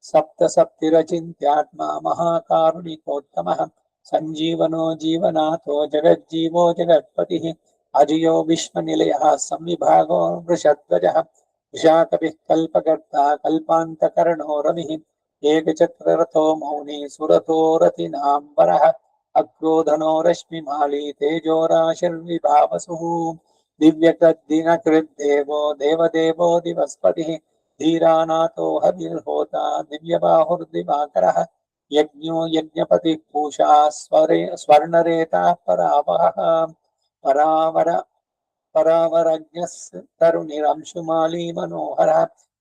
S1: सप्तसप्तिरचिन्त्यात्मा महाकारुणिकोत्तमः सञ्जीवनो जीवनाथो जगज्जीवो जगत्पतिः अजयो विश्वनिलयः संविभागो वृषध्वजः विशाकविः कल्पकर्ता कल्पान्तकर्णो रविः एकचक्ररथो मौनी सुरथो रतिनाम्बरः अक्रोधनो रश्मिमाली तेजोराशिर्विभावसुः दिव्यकृद्दिनकृद्देवो देवदेवो दिवस्पतिः धीरानाथो हविर्होता दिव्यबाहुर्दिवाकरः यज्ञो यज्ञपतिः पूषा स्वर्णरेता परावहः परावर परावरज्ञस्तरुणिरंशुमाली मनोहरः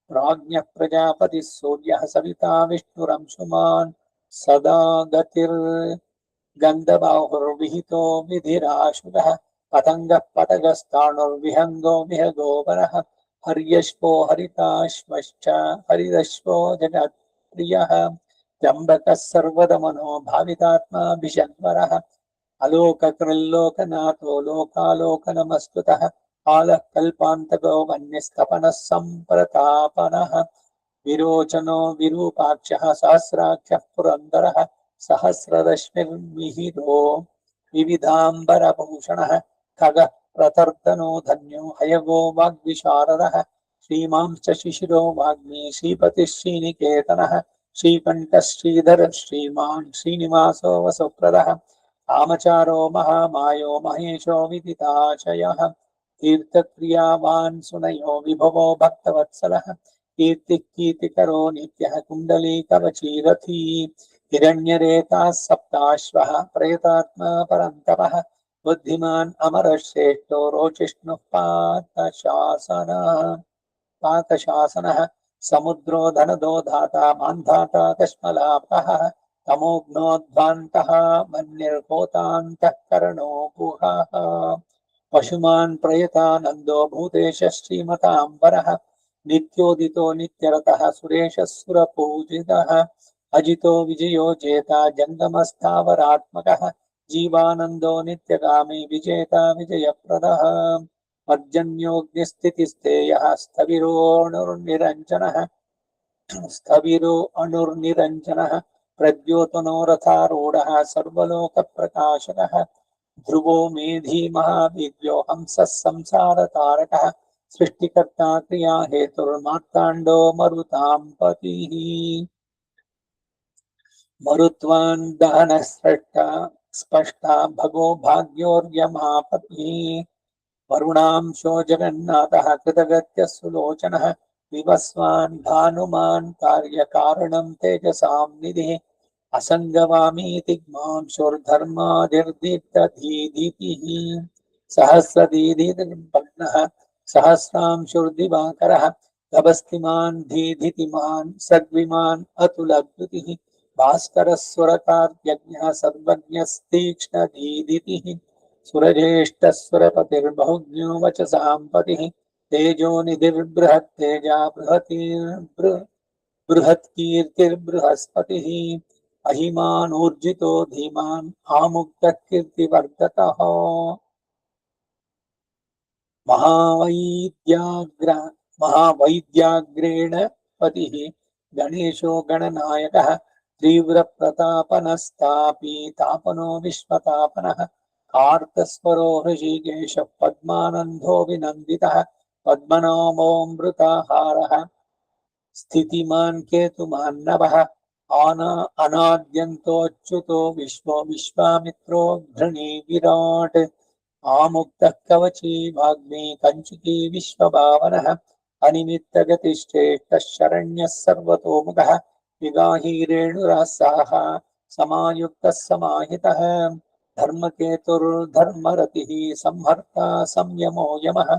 S1: प्राज्ञः प्रजापतिः सूर्यः सविता विष्णुरंशुमान् सदा गतिर्गन्धबाहुर्विहितो विधिराशुरः पतङ्गः पतगस्ताणुर्विहङ्गो विहगोवरः हर्यश्वो हरिताश्वश्च हरिदश्वो जगत्प्रियः त्र्यम्बकः सर्वदमनो भावितात्मा भिषग्वरः अलोककृल्लोकनाथो लोकालोकनमस्कृतः कालः कल्पान्तको वन्यस्तपनः सम्प्रतापनः विरोचनो विरूपाक्षः सहस्राक्षः पुरन्दरः सहस्ररश्मिर्विहितो विविधाम्बरभूषणः खगः प्रतर्दनो धन्यो हयगो वाग्विशारदः श्रीमांश्च शिशिरो वाग्मी श्रीपतिः श्रीनिकेतनः श्रीकण्ठः श्रीधर श्रीमान् श्रीनिवासो वसुप्रदः कामचारो महामायो महेशो विदिताशयः तीर्थक्रियावान् सुनयो विभवो भक्तवत्सलः कीर्तिः कीर्तिकरो नित्यः कुण्डलीकवचीरथी हिरण्यरेताः सप्ताश्वः प्रयतात्मा परन्तपः बुद्धिमान् अमरश्रेष्ठो रोचिष्णुः पाकशासनः समुद्रो धनदो धाता मान्धाता कश्मलाभः तमोघ्नोध्वान्तः मन्निर्होतान्तःकरणो गुहः पशुमान् प्रयतानन्दो भूतेश श्रीमताम्बरः नित्योदितो नित्यरतः सुरेशः सुरपूजितः अजितो विजयो जेता जङ्गमस्थावरात्मकः जीवानन्दो नित्यगामी विजेता विजयप्रदः पर्जन्योऽग्निस्थितिस्तेयः स्थविरो अणुर्निरञ्जनः प्रद्योतनो रथारूढः सर्वलोकप्रकाशकः ध्रुवो मेधी महाविद्यो हंसः संसारतारकः सृष्टिकर्ता क्रिया हेतुर्मार्ताण्डो मरुतां पतिः मरुत्वान् दहनः स्रष्टा स्पष्टा भगो भाग्योर्यमापतिः वरुणांशो जगन्नाथः कृतगत्यः सुलोचनः विवस्वान् भानुमान् कार्यकारणं तेजसां निधिः असङ्गवामीतिग्मांशुर्धर्मादिर्दीप्तधीधितिः सहस्रदीधिर्भग्नः सहस्रांशुर्दिवाकरः गभस्तिमान् धीधितिमान् सद्विमान् अतुलद्युतिः भास्करः सुरकार्यज्ञः सर्वज्ञस्तीक्ष्णधीधितिः सुरज्येष्ठः सुरपतिर्बहुज्ञो वचसां पतिः तेजो निधिर्बृहत् तेजा बृहत्कीर्तिर्बृहस्पतिः अहिमानूर्जितो धीमान् आमुक्तः कीर्तिवर्धकः महावैद्याग्रेण पतिः गणेशो गणनायकः तीव्रप्रतापनस्तापी तापनो विश्वतापनः कार्तस्वरो हृषीकेशः पद्मानन्दो विनन्दितः पद्मनाभोऽमृताहारः स्थितिमान् केतुमान्नवः अनाद्यन्तोच्युतो विश्वामित्रो धृणी विराट् आमुक्तः कवची वाग्मी कञ्चुकी विश्वभावनः अनिमित्तगतिश्रेष्ठः शरण्यः सर्वतोमुखः विगाही रेणुरासाः समायुक्तः समाहितः धर्मकेतुर्धर्मरतिः संहर्ता संयमो यमः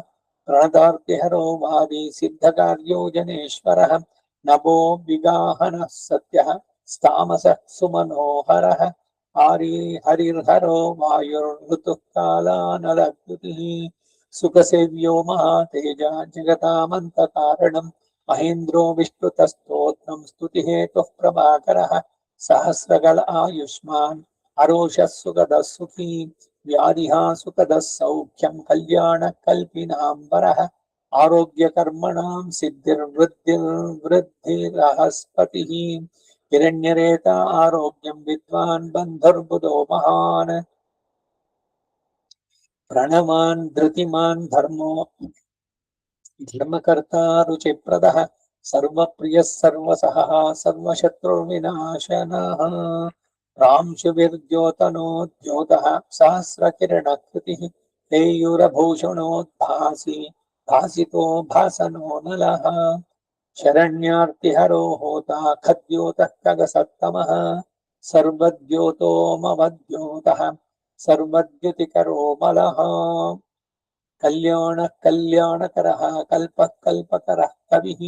S1: प्रणदार्तिहरो वादी सिद्धकार्यो जनेश्वरः नभो विगाहनः सत्यः स्तामसः सुमनोहरः हरिर्हरो वायुर्ऋतुः कालानलद्युतिः सुखसेव्यो महातेजा जगतामन्तकारणम् महेन्द्रो विष्णुतस्तोत्रम् स्तुतिहेतुः प्रभाकरः सहस्रगल आयुष्मान् अरोषः सुखदः सुखी व्याधिहा सुखदः सौख्यं कल्याणकल्पिनाम्बरः आरोग्यकर्मणां सिद्धिर्वृद्धिर्वृद्धिरहस्पतिः हिरण्यरेता आरोग्यं विद्वान् बन्धुर्बुधो महान् प्रणवान् धृतिमान् धर्मो धर्मकर्ता रुचिप्रदः सर्वप्रियः सर्वसहः सर्वशत्रुर्विनाशनः रांशुभिर्द्योतनोद्योतः सहस्रकिरणकृतिः तेयूरभूषणोद्भासि भासितो भासनो नलः शरण्यार्तिहरो होता खद्योतः खगसत्तमः सर्वद्योतोमवद्योतः सर्वद्युतिकरो मलः कल्याणः कल्याणकरः कल्पः कल्पकरः कविः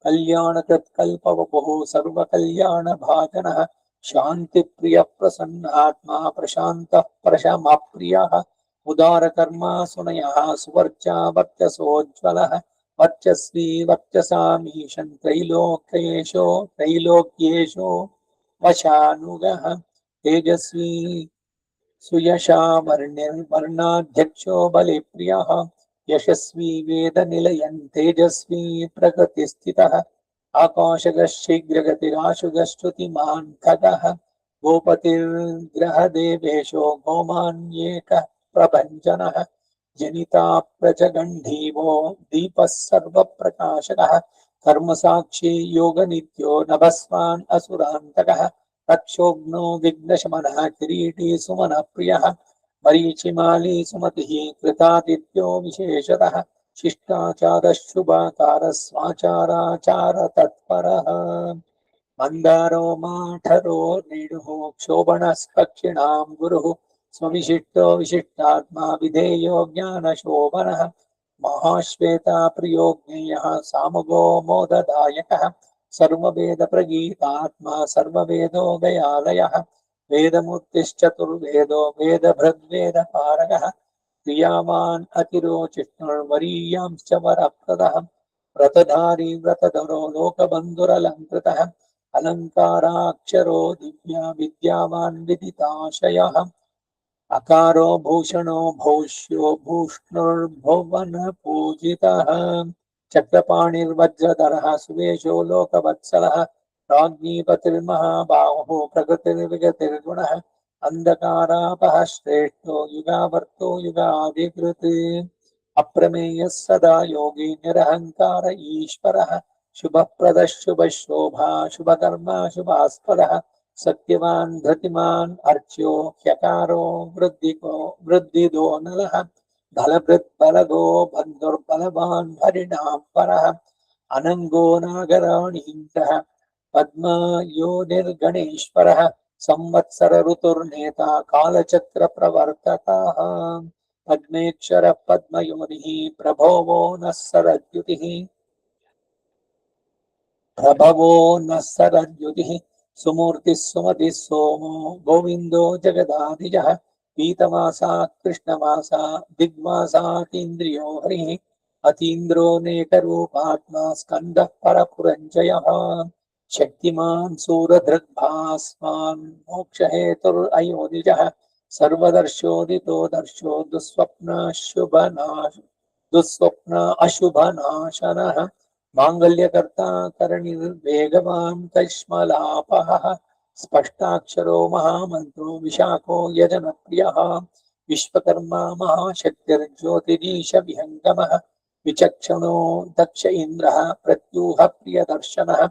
S1: कल्याणकृत् कल्पवपुः सर्वकल्याणभाजनः शान्तिप्रियः प्रसन्नात्मा प्रशान्तः प्रशमप्रियः उदारकर्मा सुनयः सुवर्चा वर्चसोज्ज्वलः वर्चस्वी वर्चसामीशन् त्रैलोक्येषु वशानुगः तेजस्वी सुयशा वर्णाध्यक्षो बलिप्रियः यशस्वी वेदनिलयन् तेजस्वी प्रकृतिस्थितः आकाशगः शीघ्रगतिराशुगश्रुतिमान् खगः गोपतिर्ग्रहदेवेशो गोमान्येकः प्रभञ्जनः जनिता प्रजगण्डीवो दीपः सर्वप्रकाशकः कर्मसाक्षी योगनित्यो नभस्वान् असुरान्तकः रक्षोघ्नो विघ्नशमनः किरीटी सुमनः प्रियः मरीचिमाली सुमतिः कृतादित्यो विशेषतः शिष्टाचारः शुभाकारः स्वाचाराचार तत्परः मन्दारो माठरो रेणुः क्षोभणस्पक्षिणां गुरुः स्वविशिष्टो विशिष्टात्मा विधेयो ज्ञानशोभनः महाश्वेता प्रियो ज्ञेयः सामगो मोददायकः सर्ववेदप्रगीतात्मा सर्ववेदो गयालयः वेदमूर्तिश्चतुर्वेदो वेदभृद्वेदपारगः क्रियावान् अतिरोचिष्णुर्वरीयांश्च वरप्रदः व्रतधारी व्रतधरो लोकबन्धुरलङ्कृतः अलङ्काराक्षरो दिव्या विद्यावान् विदिताशयः अकारो भूषणो भौष्यो भूष्णुर्भुवन पूजितः चक्रपाणिर्वज्रधरः सुवेशो लोकवत्सलः राज्ञीपतिर्महाबाहुः प्रकृतिर्विगतिर्गुणः अन्धकारापः श्रेष्ठो युगावर्तो युगाधिकृत् अप्रमेयः सदा योगी निरहङ्कार ईश्वरः शुभप्रदः शुभशोभा शुभकर्मा शुभास्पदः सत्यवान् धृतिमान् अर्च्यो ह्यकारो वृद्धिदो नलः बलभृद्बलगो बन्धुर्बलवान् हरिणाम्बरः अनङ्गो नागराणीन्द्रः पद्मयोनिर्गणेश्वरः संवत्सर ऋतुर्नेता कालचक्रप्रवर्तकः पद्मेक्षरः पद्मयोनिः प्रभवो नः सरद्युतिः सुमूर्तिः सुमतिः सोमो गोविन्दो जगदाधिजः पीतमासा कृष्णमासा दिग्मासातीन्द्रियो हरिः अतीन्द्रो नेकरूपात्मा स्कन्दः परपुरञ्जयः शक्तिमान् सूरधृग्भास्मान् मोक्षहेतुरयोनिजः सर्वदर्शोदितो दर्शो दुःस्वप्न अशुभनाशनः माङ्गल्यकर्ता करणिर्वेगवान् कैश्मलापः स्पष्टाक्षरो महामन्त्रो विशाखो यजनप्रियः विश्वकर्मा महाशक्तिर्ज्योतिरीश विहङ्गमः विचक्षणो दक्ष इन्द्रः प्रत्यूह प्रियदर्शनः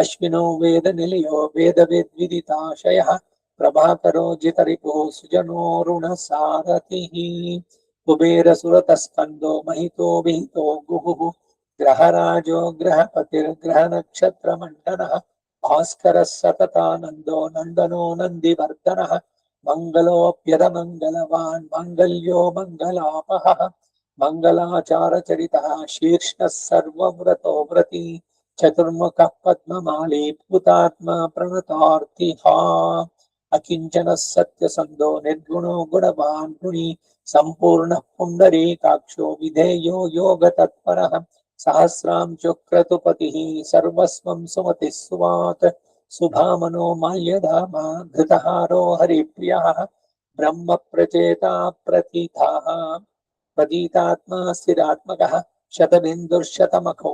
S1: अश्विनो वेद निलयो वेद वेद्विदिताशयः प्रभाकरो जितरिपुः सुजनोरुण सारथिः कुबेरसुरतस्कन्दो महितो विहितो गुहुः ग्रहराजो ग्रहपतिर्ग्रह नक्षत्र मंडनः भास्करः सततानंदो नंदनो नंदिवर्धनः मंगलोऽप्यद मंगलवान् मंगल्यो मंगलापहः मंगलाचार चरितः शीर्ष्णः सर्वव्रतो व्रती चतुर्मुखः पद्ममाली भूतात्मा प्रणतार्तिहा अकिंचनः सत्यसन्धो निर्गुणो गुणवान् गुणी संपूर्णः पुण्डरीकाक्षो विधेयो योगतत्परः सहस्रां चक्रतुपतिः सर्वस्वं सुमतिः सुवात् सुभामनो माल्यधामा धृतहारो हरिप्रियः ब्रह्म प्रचेता प्रथितः प्रतीतात्मा स्थिरात्मकः शतबिन्दुर्शतमखो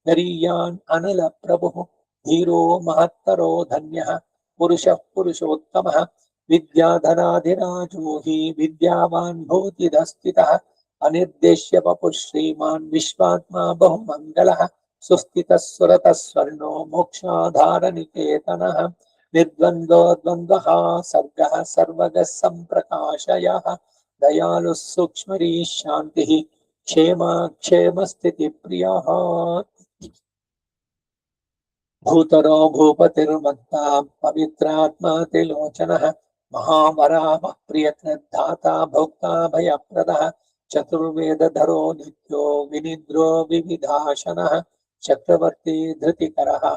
S1: नरीयान् अनल प्रभुः धीरो महत्तरो धन्यः पुरुषः पुरुषोत्तमः विद्याधराधिराजो हि विद्यावान् भूतिदस्थितः अनिर्देश्य वपुः श्रीमान् विश्वात्मा बहुमङ्गलः सुस्थितः सुरतः स्वर्णो मोक्षाधारनिकेतनः निर्द्वन्द्वो द्वन्द्वः सर्गः सर्वगः सम्प्रकाशयः दयालुः सूक्ष्मरी शान्तिः क्षेमा क्षेमस्थितिप्रियः भूतरो भूपतिर्मत्ता पवित्रात्मा त्रिलोचनः महावराहः प्रियकृद्धाता भोक्ता भयप्रदः चतुर्वेदधरो नित्यो विनिद्रो विविधाशनः चक्रवर्ती धृतिकरः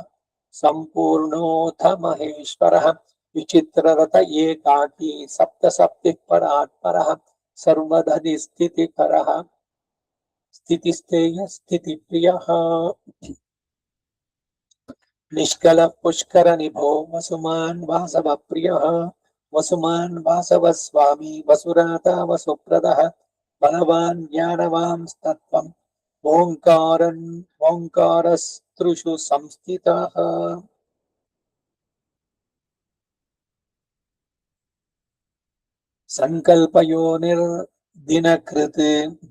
S1: सम्पूर्णोऽथ महेश्वरः विचित्ररथ एकाकी सप्तसप्तिः परात्परः सर्वधि स्थितिकरः स्थितिस्थेय स्थितिप्रियः निष्कल पुष्कर निभो वसुमान् वासव प्रियः वसुमान् वासव स्वामी वसुराता वसुप्रदः बलवान् ज्ञानवान् तत्त्वम् ओङ्कारन् ओङ्कारस्त्रिषु संस्थितः संकल्पयोनिर्दिनकृत्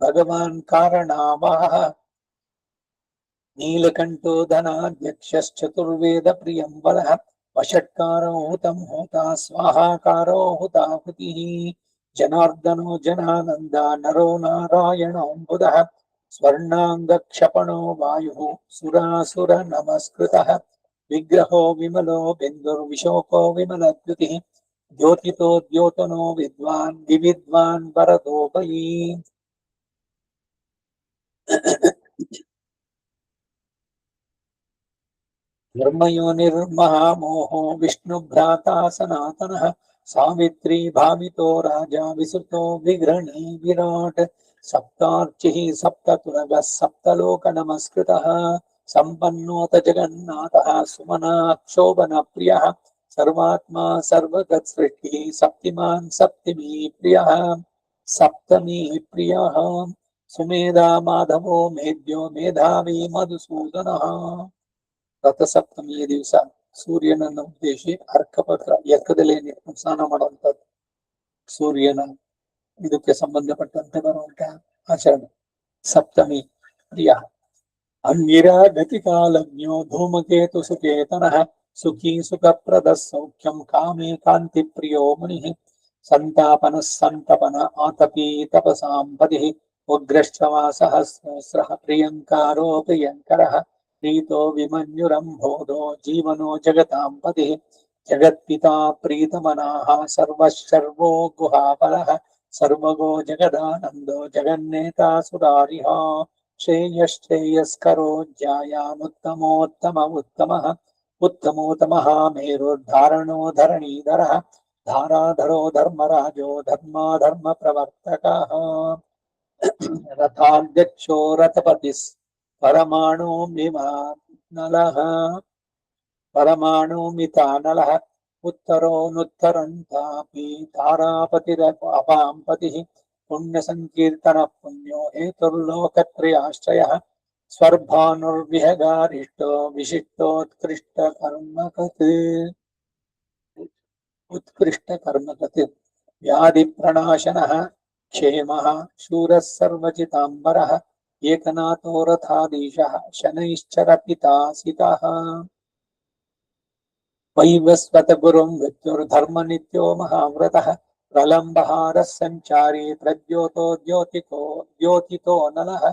S1: भगवान् कारणावहः नीलकंठो धनाध्यक्षश्चतुर्वेद प्रियं बलः वषट्कारो हुतं होता स्वाहाकारो हुताहुतिः जनार्दनो जनानंद नरो नारायणो बुधः स्वर्णांगक्षपणो वायुः सुरासुर नमस्कृतः विग्रहो विमलो बिन्दुर्विशोको विमलद्युतिः द्योतितो द्योतनो विद्वान् विविद्वान् वरदो बली धर्मयोनिर्महामोहो विष्णुभ्राता सनातनः सावित्री भावितो राजा विसुतो विघ्रणी विराट सप्तार्चिः सप्ततुरगः सप्तलोक नमस्कृतः संपन्नोत जगन्नाथः सुमनाक्षोभनप्रियः सर्वात्मा सर्वगत्सृष्टिः सप्तिमान् सप्तमी प्रियः सप्तमी प्रियः सुमेधा माधवो मेद्यो मेधावी मधुसूदनः ರಥಸಪ್ತಮಿಯ ದಿವಸ ಸೂರ್ಯನನ್ನು ಉದ್ದೇಶಿ ಅರ್ಕಪತ್ರ ಎಕ್ಕದಲ್ಲಿ ಸ್ನಾನ ಮಾಡುವಂಥದ್ದು ಸೂರ್ಯನ ಇದಕ್ಕೆ ಸಂಬಂಧಪಟ್ಟಂತೆ ಬರುವಂತಹ ಆಚರಣೆ ಸಪ್ತಮಿ ಪ್ರಿಯ ಅಂಗಿರಾ ಗತಿಕಾಲಜ್ಞೋ ಧೂಮಕೇತು ಸುಕೇತನಃ ಸುಖೀ ಸುಖಪ್ರದ ಸೌಖ್ಯಂ ಕಾಮೇ ಕಾಂತಿ ಪ್ರಿಯೋ ಮುನಿಃ ಸಂತಾಪನ ಸಂತಪನ ಆತಪೀ ತಪಸಾಂ ಪದಿಃ ಉಗ್ರಶ್ಚವಾ ಸಹಸ್ರಸ್ರಃ ಪ್ರಿಯಂಕಾರೋ ಪ್ರಿಯಂಕರಃ प्रीतो विमन्युरम्भोधो जीवनो जगतां पतिः जगत्पिता प्रीतमनाः सर्वशर्वो गुहाबलः सर्वगो जगदानन्दो जगन्नेता सुरारिः श्रेयश्रेयस्करो ज्यायामुत्तमोत्तम उत्तमः उत्तमोत्तमः मेरुर्धारणो धरणीधरः धाराधरो धर्मराजो धर्माधर्म प्रवर्तकः रथाध्यक्षो रथपतिः परमाणुमितानलः उत्तरोऽनुत्तरन्तापि तारापतिरपां पतिः पुण्यसङ्कीर्तनः पुण्यो हेतुर्लोकत्रयाश्रयः स्वर्भानुर्विहगारिष्टो विशिष्टोत्कृष्टकर्मकृत् उत्कृष्टकर्मकृत् व्याधिप्रणाशनः क्षेमः शूरः सर्वजिताम्बरः एकनाथो रथाधीशः शनैश्चर पितासितः वैवस्वत गुरुं मृत्युर्धर्म नित्यो महाव्रतः प्रलम्बहारः सञ्चारी प्रद्योतो द्योतितो नलः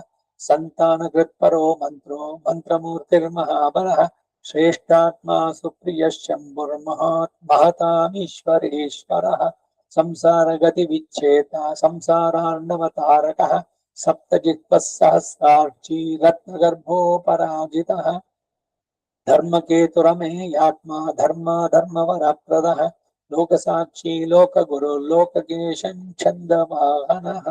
S1: सन्तानकृत्परो मन्त्रो मन्त्रमूर्तिर्महाबलः श्रेष्ठात्मा सुप्रियः शम्भुर्महतामीश्वरेश्वरः संसारगतिविच्छेता संसारार्णवतारकः सप्तजिह्वः सहस्रार्ची रत्नगर्भोपराजितः धर्मकेतुरमेयात्मा धर्मवरप्रदः लोकसाक्षी लोकगुरु लोककेशं छन्दवाहनः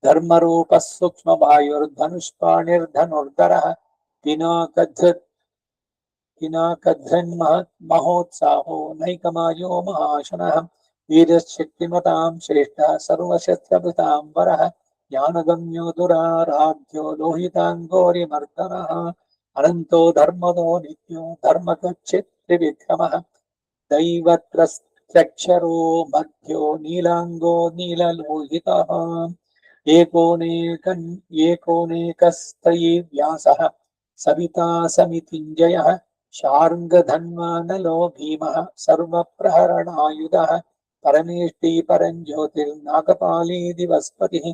S1: धर्मरूपः सूक्ष्मवायुर्धनुष्पाणिर्धनुर्धरः पिनाकधृन्महोत्साहो नैकमायो महाशनः वीरशक्तिमतां श्रेष्ठः सर्वशस्त्रभृतां वरः ज्ञानगम्यो दुराराध्यो लोहिताङ्गोरिमर्दनः अनंतो धर्मदो नित्यो धर्मकक्षित्रिविक्रमः दैवत्रक्षरो मध्यो नीलांगो नीललोहितः एकोनेकस्तयी व्यासः सविता समितिञ्जयः शार्ङ्गधन्वानलो भीमः सर्वप्रहरणायुधः परमेष्टि परञ्ज्योतिर्नागपाली दिवस्पतिः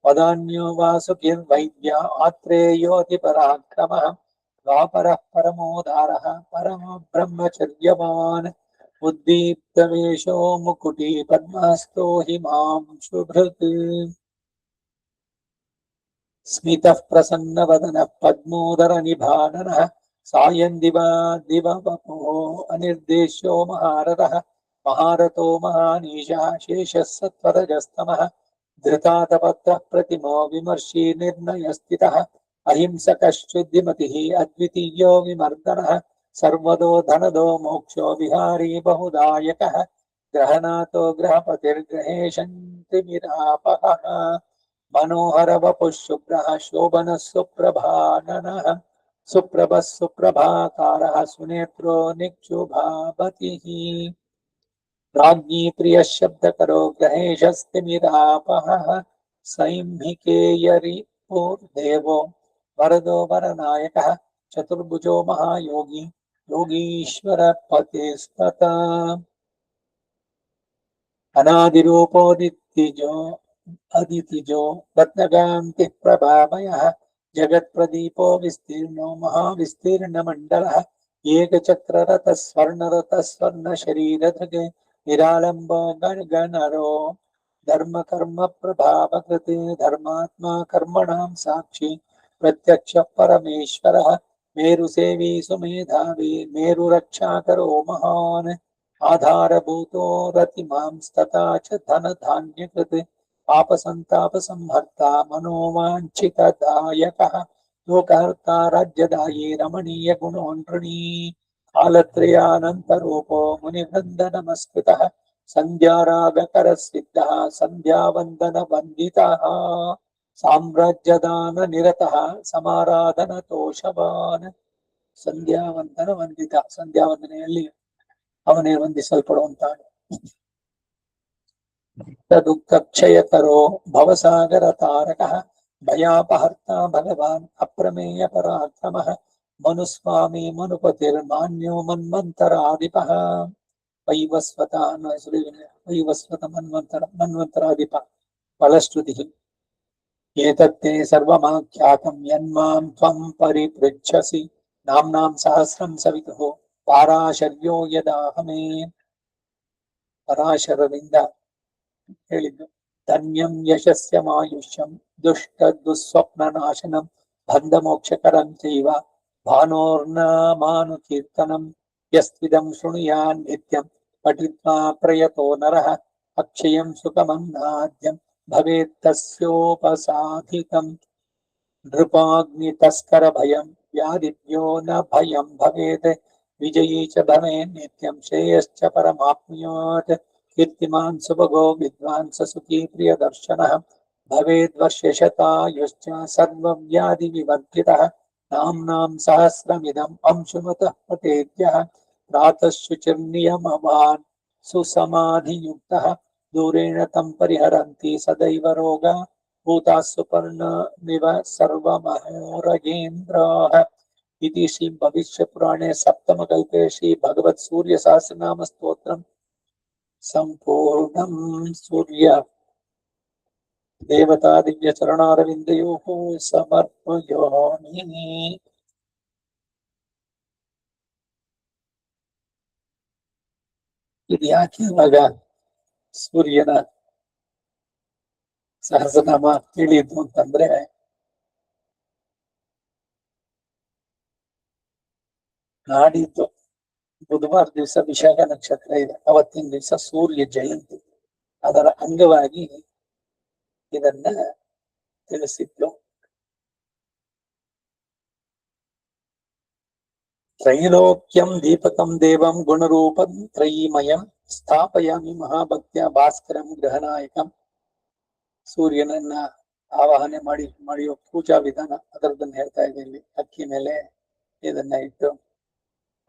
S1: वदान्यो वासुकिर्वैद्य आत्रेयोऽतिपराक्रमः द्वापरः परमोदारः परमो ब्रह्मचर्यवान् उद्दीप्तवेषो मुकुटी पद्महस्तो हिमांशुभृत् स्मितः प्रसन्नवदनः पद्मोदरनिभाननः सायं दिववपुः अनिर्देश्यो महारथः महारथो महानीशः शेषः सत्वरजस्तमः धृतातपत्रः प्रतिमो विमर्शी निर्णयस्थितः अहिंसकश्चुद्धिमतिः अद्वितीयो विमर्दनः सर्वदो धनदो मोक्षो विहारी बहुदायकः ग्रहनातो ग्रहपतिर्ग्रहेशन्तिमिरापहः मनोहर वपुः शुभ्रः शोभनः सुप्रभाननः सुप्रभः सुप्रभाकारः सुनेत्रो निक्षुभावतिः राज्ञी प्रियः शब्दकरो ग्रहेशस्तिमिरापहः सैंहिकेयरिपुर्देवो वरदो वरनायकः चतुर्भुजो महायोगी योगीश्वर पतिस्तथा अनादिरूपोदितिजो अदितिजो रत्नकान्तिः प्रभामयः जगत्प्रदीपो विस्तीर्णो महाविस्तीर्णमण्डलः एकचक्ररथः स्वर्णशरीरधृगे निरालम्बो गणगणरो धर्मकर्म प्रभावकृते धर्मात्मा कर्मणां साक्षी प्रत्यक्षः परमेश्वरः मेरुसेवी सुमेधावी मेरुरक्षाकरो महान् आधारभूतो रतिमांस्तथा च धनधान्यकृत् पापसन्तापसंहर्ता मनोवाञ्छितदायकः लोकहर्ता राज्यदायी रमणीय गुणोन्नृणी कालत्रयानन्तरूपो मुनिवृन्दनमस्कृतः सन्ध्यारागकरसिद्धः सन्ध्यावन्दनवन्दितः साम्राज्यदाननिरतः समाराधनतोषवान् ಸಂಧ್ಯಾವಂದನ ಸಂಧ್ಯಾವಂದನೆಯಲ್ಲಿ ಅವನೇ ವಂದಿಸಲ್ಪಡುವಂತಾನೆ. ದುಃಖಕ್ಷಯಕರೋ ಭವಸಾಗರ ತಾರಕಃ ಭಯಾಪಹರ್ತಾ ಭಗವಾನ್ ಅಪ್ರಮೇಯ ಪರಾಕ್ರಮಃ ಮನುಸ್ವಾಮಿ ಮನುಪತಿರ್ಮಾನ್ಯೋ ಮನ್ವಂತರಾಧಿಪಃ ವೈವಸ್ವತ ವೈವಸ್ವತ ಮನ್ವಂತರಾಧಿಪ ಫಲಶ್ರುತಿಃ ಏತತ್ತೇ ಸರ್ವಮಾಖ್ಯಾತಂ ಯನ್ಮಾಂ ತ್ವಂ ಪರಿಪೃಚ್ಛಸಿ नाम्नां सहस्रं सवितुः पाराशर्यो यदाहमे पराशरविंद ಹೇಳಿದ್ದು ಧನ್ಯಂ ಯಶಸ್ಯಮಾಯುಷ್ಯಂ ದುಷ್ಟ ದುಸ್ವಪ್ನನಾಶನಂ ಬಂಧಮೋಕ್ಷಕರಂ ಚೈವ ಭಾನೋರ್ನಾಮಾನುಕೀರ್ತನಂ ಯಸ್ವಿದಂ ಶೃಣುಯಾನ್ ನಿತ್ಯಂ ಪಠಿತ್ವಾ ಪ್ರಯತೋ ನರಃ ಅಕ್ಷಯಂ ಸುಖಮನ್ನಾದ್ಯಂ ಭವೇತ್ ತಸ್ಯೋಪಸಾಧಿತಂ नृपाग्नि तस्कर भयं व्याधिभ्यो न भयं भवेत् विजयी च भवेत् नित्यं श्रेयश्च परमाप्नुयात् कीर्तिमान् सुभगो विद्वान् स सुखी प्रियदर्शनः भवेद् वर्षशतायुश्च सर्वव्याधिविवर्जितः नाम्नां सहस्रमिदम् अंशुमतः पठेद्यः प्रातः शुचिर्नियमवान् सुसमाधियुक्तः दूरेण तं परिहरन्ति सदैव रोगा भूता सुपर्णमिव सर्वमहोरगेन्द्राः इति श्री भविष्य पुराणे सप्तम कल्पे श्री भगवत सूर्य सहस्रनाम स्तोत्रम संपूर्णं सूर्य देवता दिव्य चरणारविंदयोः समर्पयामि। ಇದು ಯಾಕೆ ಇವಾಗ ಸೂರ್ಯನ ಸಹಸ್ರನಾಮ ತಿಳಿಯಿತು ಅಂತಂದ್ರೆ, ನಾಡಿದ್ದು ಬುಧವಾರ ದಿವಸ ವಿಶಾಖ ನಕ್ಷತ್ರ ಇದೆ, ಅವತ್ತಿನ ದಿವಸ ಸೂರ್ಯ ಜಯಂತಿ. ಅದರ ಅಂಗವಾಗಿ ಇದನ್ನ ತಿಳಿಸಿದ್ರು. ತ್ರೈಲೋಕ್ಯಂ ದೀಪಕಂ ದೇವಂ ಗುಣರೂಪಂ ತ್ರಯೀಮಯಂ ಸ್ಥಾಪಯಾಮಿ ಮಹಾಭಕ್ತ್ಯ ಭಾಸ್ಕರಂ ಗ್ರಹನಾಯಕಂ. ಸೂರ್ಯನನ್ನ ಆವಾಹನೆ ಮಾಡಿಯೋ ಪೂಜಾ ವಿಧಾನ ಅದರದನ್ನ ಹೇಳ್ತಾ ಇದೆ. ಇಲ್ಲಿ ಅಕ್ಕಿ ಮೇಲೆ ಇದನ್ನ ಇಟ್ಟು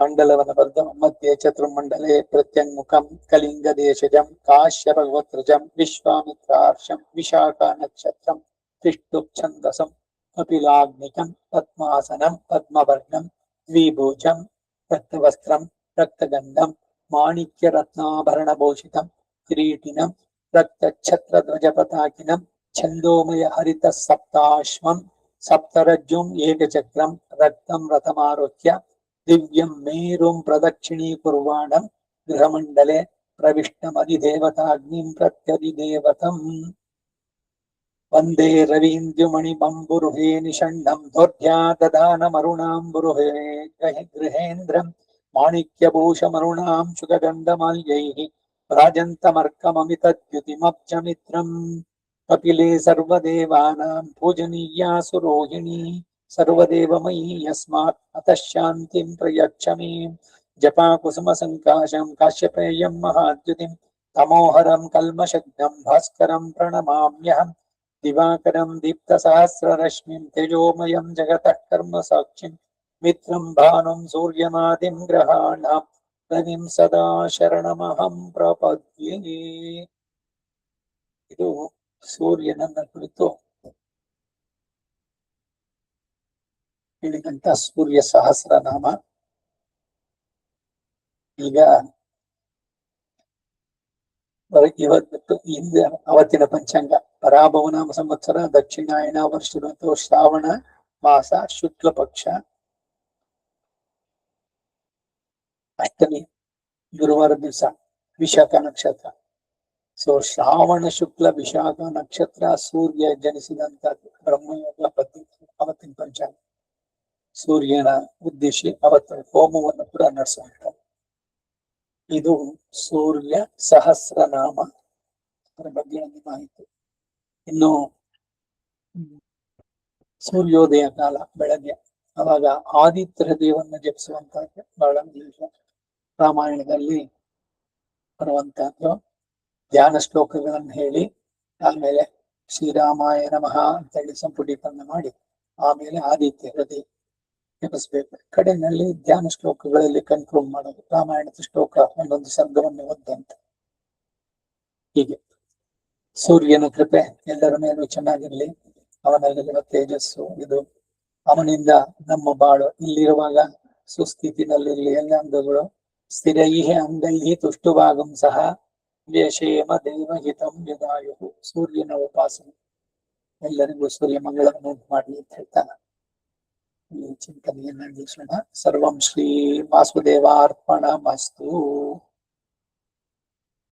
S1: ಮಂಡಲವನ್ನು ಬರೆದು ಮಧ್ಯೆ ಚತುರ್ಮಂಡಲೆ ಪ್ರತ್ಯಂಗುಖಂ ಕಲಿಂಗ ದೇಶಜಂ ಕಾಶ್ಯಪ ಗೋತ್ರಜಂ ವಿಶ್ವಾಮಿತ್ರಾರ್ಷಂ ವಿಶಾಖ ನಕ್ಷತ್ರಂ ತಿಷ್ಟು ಛಂದಸಂ ಕಪಿಲಾಗ್ನಿಕಂ ಪದ್ಮಾಸನಂ ಪದ್ಮವರ್ಣಂ ದ್ವಿಭುಜಂ ರಕ್ತವಸ್ತ್ರಂ ರಕ್ತಗಂಧಂ ಮಾಣಿಕ್ಯ ರತ್ನಾಭರಣ ಭೂಷಿತಂ ಕಿರೀಟಿನಂ ರಕ್ತಛತ್ರ ಧ್ವಜ ಪತಾಕಿನಂ ಛಂದೋಮಯ ಹರಿತ ಸಪ್ತಾಶ್ವಂ ಸಪ್ತರಜ್ಜುಂ ಏಕಚಕ್ರಂ ರಕ್ತಂ ರಥಮಾರೋಹ್ಯ ದಿವ್ಯಂ ಮೇರುಂ ಪ್ರದಕ್ಷಿಣೀಕುರ್ವಾಣಂ ಗೃಹಮಂಡಲೆ ಪ್ರವಿಷ್ಟಮಧಿದೇವತಾಗ್ನಿಂ ಪ್ರತ್ಯಧಿದೇವತಂ ವಂದೇ ರವೀಂದ್ಯುಮಣಿಮಂಬುರುಹೇ ನಿಷಣ್ಣಂ ದೌರ್ಧ್ಯ ದದಾನಮರುಣಾಂಬುರುಹೇ ಗೃಹೇಂದ್ರಂ ಮಾಣಿಕ್ಯಭೂಷಮರುಣಾಂ ಶುಗಗಂಧಮಾಲ್ಯೈಃ ರಾಜಂತಮರ್ಕಮಮಿತದ್ಯುತಿಮಬ್ಜಮಿತ್ರಂ ಕಪಿಲೆ ಸರ್ವದೇವಾನಾಂ ಪೂಜನೀಯಾ ಸುರೋಹಿಣಿ ಸರ್ವದೇವಮಯೀ ಯಸ್ಮಾತ್ ಅತಃ ಶಾಂತಿಂ ಪ್ರಯಚ್ಛಮಿ. ಜಪಾ ಕುಸುಮ ಸಂಕಾಶಂ ಕಾಶ್ಯಪೇಯಂ ಮಹಾದ್ಯುತಿಂ ತಮೋಹರಂ ಕಲ್ಮಷಗ್ನಂ ಭಾಸ್ಕರಂ ಪ್ರಣಮಾಮ್ಯಹಂ ದಿವಾಕರಂ ದೀಪ್ತ ಸಹಸ್ರರಶ್ಮಿಂ ತೇಜೋಮಯಂ ಜಗತಃ ಕರ್ಮ ಸಾಕ್ಷಿಂ ಮಿತ್ರಂ ಭಾನುಂ ಸೂರ್ಯಮಾದಿಂ ಗ್ರಹಾಣಾಂ ರವಿಂ ಸದಾ ಶರಣಮಹಂ ಪ್ರಪದ್ಯೆ. ಇದು ಸೂರ್ಯನನ್ನ ಕುರಿತು ಹೇಳಿದಂತ ಸೂರ್ಯ ಸಹಸ್ರನಾಮ. ಈಗ ಇವತ್ತು ಹಿಂದೆ ಅವತ್ತಿನ ಪಂಚಾಂಗ ಪರಾಭವನಾಮ ಸಂವತ್ಸರ ದಕ್ಷಿಣಾಯಣ ವರ್ಷ ಋತು ಶ್ರಾವಣ ಮಾಸ ಶುಕ್ಲ ಪಕ್ಷ ಅಷ್ಟಮಿ ಗುರುವಾರ ದಿವಸ ವಿಶಾಖ ನಕ್ಷತ್ರ. ಸೊ ಶ್ರಾವಣ ಶುಕ್ಲ ವಿಶಾಖ ನಕ್ಷತ್ರ ಸೂರ್ಯ ಜನಿಸಿದಂತದ್ದು ಬ್ರಹ್ಮಯೋಗ ಪದ್ಧತಿ ಅವತ್ತಿನ ಪಂಚಾಂಗ. ಸೂರ್ಯನ ಉದ್ದೇಶಿ ಅವತ್ತು ಹೋಮವನ್ನು ಕೂಡ ನಡೆಸುವಂತ. ಇದು ಸೂರ್ಯ ಸಹಸ್ರನಾಮ, ಅದರ ಬಗ್ಗೆ ಒಂದು ಮಾಹಿತಿ. ಇನ್ನು ಸೂರ್ಯೋದಯ ಕಾಲ ಬೆಳಗ್ಗೆ, ಅವಾಗ ಆದಿತ್ಯ ದೇವನ್ನ ಜಪಿಸುವಂತಹದ್ದು ಬಹಳ ವಿಶೇಷ. ರಾಮಾಯಣದಲ್ಲಿ ಬರುವಂತಹದ್ದು ಧ್ಯಾನ ಶ್ಲೋಕಗಳನ್ನು ಹೇಳಿ ಆಮೇಲೆ ಶ್ರೀರಾಮಾಯ ನಮಃ ಅಂತ ಹೇಳಿ ಸಂಪುಟೀಕರಣ ಮಾಡಿ ಆಮೇಲೆ ಆದಿತ್ಯ ಹೃದಯ ಜಪಿಸ್ಬೇಕು. ಕಡೆಯಲ್ಲಿ ಧ್ಯಾನ ಶ್ಲೋಕಗಳಲ್ಲಿ ಕನ್ಕ್ಲೂಡ್ ಮಾಡೋದು, ರಾಮಾಯಣದ ಶ್ಲೋಕ ಒಂದೊಂದು ಸರ್ಗವನ್ನು ಓದಂತ. ಹೀಗೆ ಸೂರ್ಯನ ಕೃಪೆ ಎಲ್ಲರ ಮೇಲೂ ಚೆನ್ನಾಗಿರ್ಲಿ. ಅವನಲ್ಲಿರುವ ತೇಜಸ್ಸು ಇದು ಅವನಿಂದ ನಮ್ಮ ಬಾಳು ಇಲ್ಲಿರುವಾಗ ಸುಸ್ಥಿತಿನಲ್ಲಿರ್ಲಿ. ಎಲ್ಲ ಅಂಗಗಳು ಸ್ಥಿರೈಹಿ ಅಂಗೈಹಿ ತುಷ್ಟುಭಾಗಂ ಸಹ ವ್ಯಶೇಮ ದೇವಹಿತಂ ಯದಾಯು. ಸೂರ್ಯನ ಉಪಾಸನೆ ಎಲ್ಲರಿಗೂ ಸೂರ್ಯ ಮಂಗಳವನ್ನು ಉಂಟು ಮಾಡಲಿ ಅಂತ ಹೇಳ್ತಾನೆ. ಈ ಚಿಂತನೆಯನ್ನ ನಿಲ್ಲಿಸೋಣ. ಸರ್ವಂ ಶ್ರೀ ವಾಸುದೇವಾರ್ಪಣಮಸ್ತು.